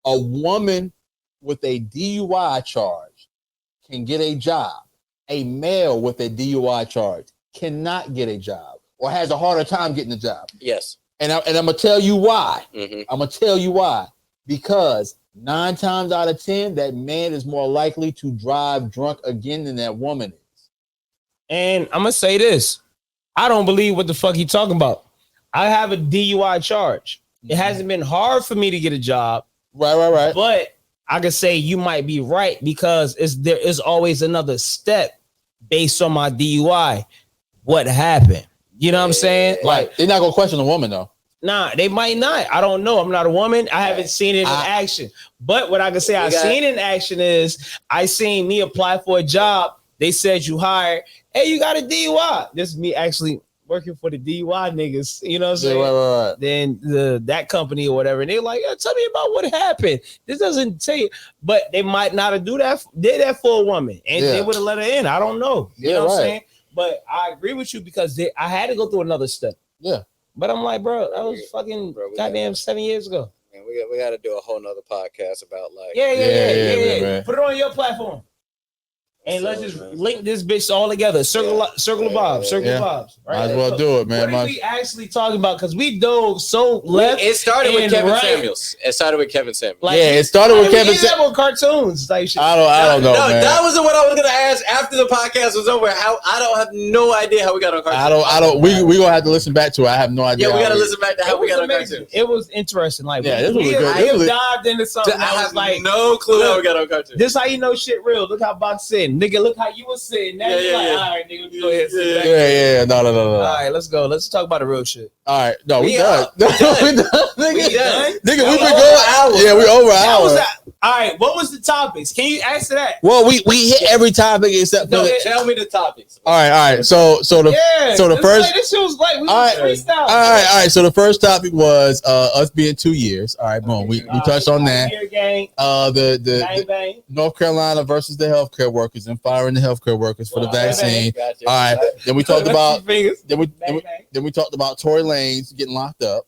A woman with a DUI charge can get a job. A male with a DUI charge cannot get a job or has a harder time getting a job. Yes. And I'm gonna tell you why. I'm gonna tell you why. Because 9 times out of 10, that man is more likely to drive drunk again than that woman is. And I'm gonna say this: I don't believe what the fuck he talking about. I have a DUI charge. It hasn't been hard for me to get a job. Right. But I could say you might be right because there is always another step based on my DUI. What happened? You know what I'm saying? Like they're not gonna question a woman though. Nah, they might not. I don't know. I'm not a woman. I haven't seen it in action. But what I can say I've seen in action is I seen me apply for a job. They said you hired. Hey, you got a DUI. This is me actually working for the DUI niggas. You know what I'm saying? Right. Then that company or whatever. And they're like, tell me about what happened. This doesn't say, but they might not have did that for a woman. And they would have let her in. I don't know. You know what I'm saying? But I agree with you because I had to go through another step. Yeah. But I'm like, bro, that was fucking goddamn 7 years ago. Man, we got to do a whole nother podcast about like. Yeah. Put it on your platform. And let's just link this bitch all together. Circle of Bobs. Right? Might as well do it, man. What are we actually talking about? Because we dove so left. It started with Kevin Samuels. It started with Kevin Samuels. It started with Kevin Samuels. Cartoons like shit. I don't know, man. That was what I was gonna ask after the podcast was over. How I don't have no idea how we got on cartoons. I don't. We gonna have to listen back to it. I have no idea. Yeah, we gotta listen back to how we got on cartoons. It was interesting. Like, this was good. I dived into something. I have no clue how we got on cartoons. This how you know shit real. Look how Box said nigga, look how you was sitting. Now you like, all right, nigga, let me go ahead and sit back. Yeah. No. All right, let's go. Let's talk about the real shit. All right, no, we done. done. We done, nigga. We done. Nigga, we We been over going. hours. Yeah, we over an That was hour. that. All right, what was the topics? Can you answer that? Well, we hit every topic except for No, the. tell me the topics. All right. So the first. This shit was like we All was right. freestyle. All right. So the first topic was us being 2 years. All right, boom. We touched on that. Gang, The bang. North Carolina versus the healthcare workers and firing the healthcare workers for the vaccine. Gotcha. All right. Then we talked about. Fingers. Then we talked about Tory Lanez getting locked up.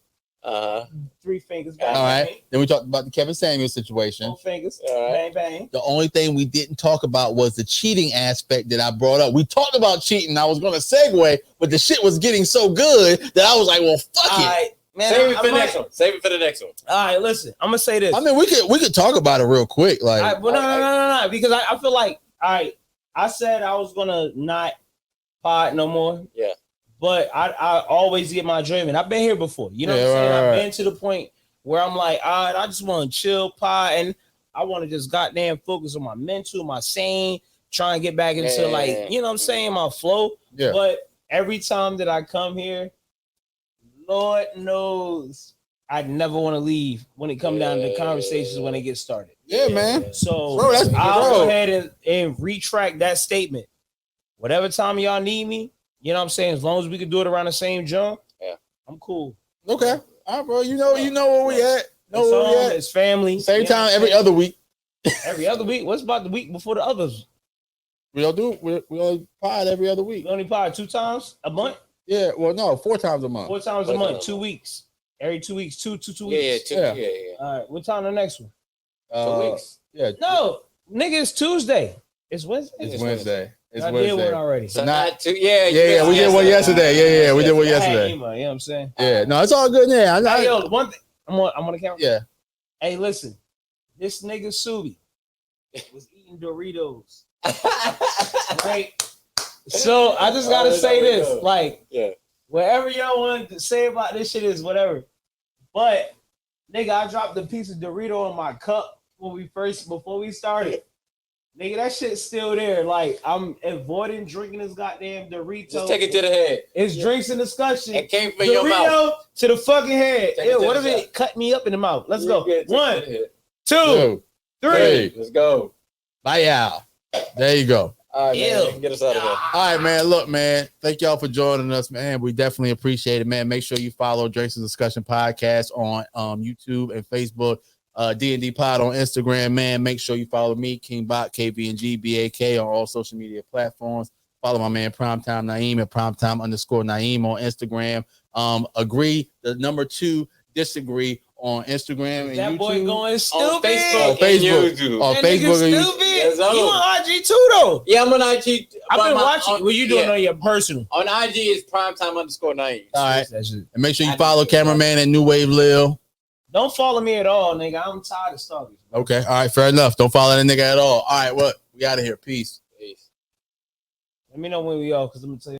3 fingers. All right. Then we talked about the Kevin Samuels situation. 4 fingers. All right. Bang. The only thing we didn't talk about was the cheating aspect that I brought up. We talked about cheating. I was going to segue, but the shit was getting so good that I was like, well, fuck All it. right, man. Save it for the next one. Save it for the next one. All right, listen. I'm gonna say this. I mean, we could talk about it real quick. Like, All right, well, no, because I feel like, all right, I said I was gonna not pod no more. Yeah. But I always get my dream, and I've been here before. You know what I'm saying? Right. I've been to the point where I'm like, all right, I just want to chill, pod, and I want to just goddamn focus on my mental, my sane, try and get back into like, you know what I'm saying, my flow. Yeah. But every time that I come here, Lord knows I never want to leave when it comes down to the conversations when they get started. yeah, man. So Bro, that's I'll bro. go ahead and retract that statement. Whatever time y'all need me, you know what I'm saying? As long as we can do it around the same jump, I'm cool. Okay. All right, bro. You know where we at. Know It's where we home, at. it's family. Same you know time what I'm every saying? other week. Every other week. What's about the week before the others? We only pod every other week. We only pod 2 times a month? Yeah. Well, no, 4 times a month. 4 times a 4 month, times. 2 weeks. Every 2 weeks, two Yeah, weeks. yeah. All right, what time the next one? 2 weeks. Yeah. No, nigga, it's Tuesday. It's Wednesday. It's Wednesday. It's I did one Wednesday. already. So not- not two. Yeah, Yeah, we did one yesterday. Yeah, we did one I had yesterday. email, you know what I'm saying? Yeah, no, it's all good now. Hey, yo, one thing, I'm on the count. Yeah. Hey, listen, this nigga Subi was eating Doritos, right? So I just gotta say this, like, whatever y'all want to say about this shit is whatever. But nigga, I dropped a piece of Dorito in my cup before we started. Nigga, that shit's still there. Like, I'm avoiding drinking this goddamn Dorito. Just take it to the head. It's drinks and discussion. It came from your mouth. Dorito to the fucking head. Take it Ew, to what the if it shot. cut me up in the mouth? Let's go. Take it to 1, the head. 2, 3. Let's go. Bye, y'all. There you go. All right, man. Ew. Get us out of here. All right, man. Look, man. Thank y'all for joining us, man. We definitely appreciate it, man. Make sure you follow Drinks and Discussion Podcast on YouTube and Facebook. D&D Pod on Instagram, man. Make sure you follow me, King Bot, KBNG, BAK on all social media platforms. Follow my man Primetime Naeem at Primetime_Naeem on Instagram. Agree, the number 2, disagree on Instagram and That YouTube. boy going stupid. On Facebook, On Facebook. and YouTube. On That Facebook nigga and stupid. Yes, You I'm- on IG too, though. Yeah, I'm on IG. I've been but watching. What you doing on your personal? On IG is Primetime_Naeem. All right. That shit. And make sure you follow cameraman at New Wave Lil. Don't follow me at all, nigga. I'm tired of stalking. Okay. All right. Fair enough. Don't follow that nigga at all. All right. What? We out of here. Peace. Peace. Let me know when we all, because I'm gonna tell you.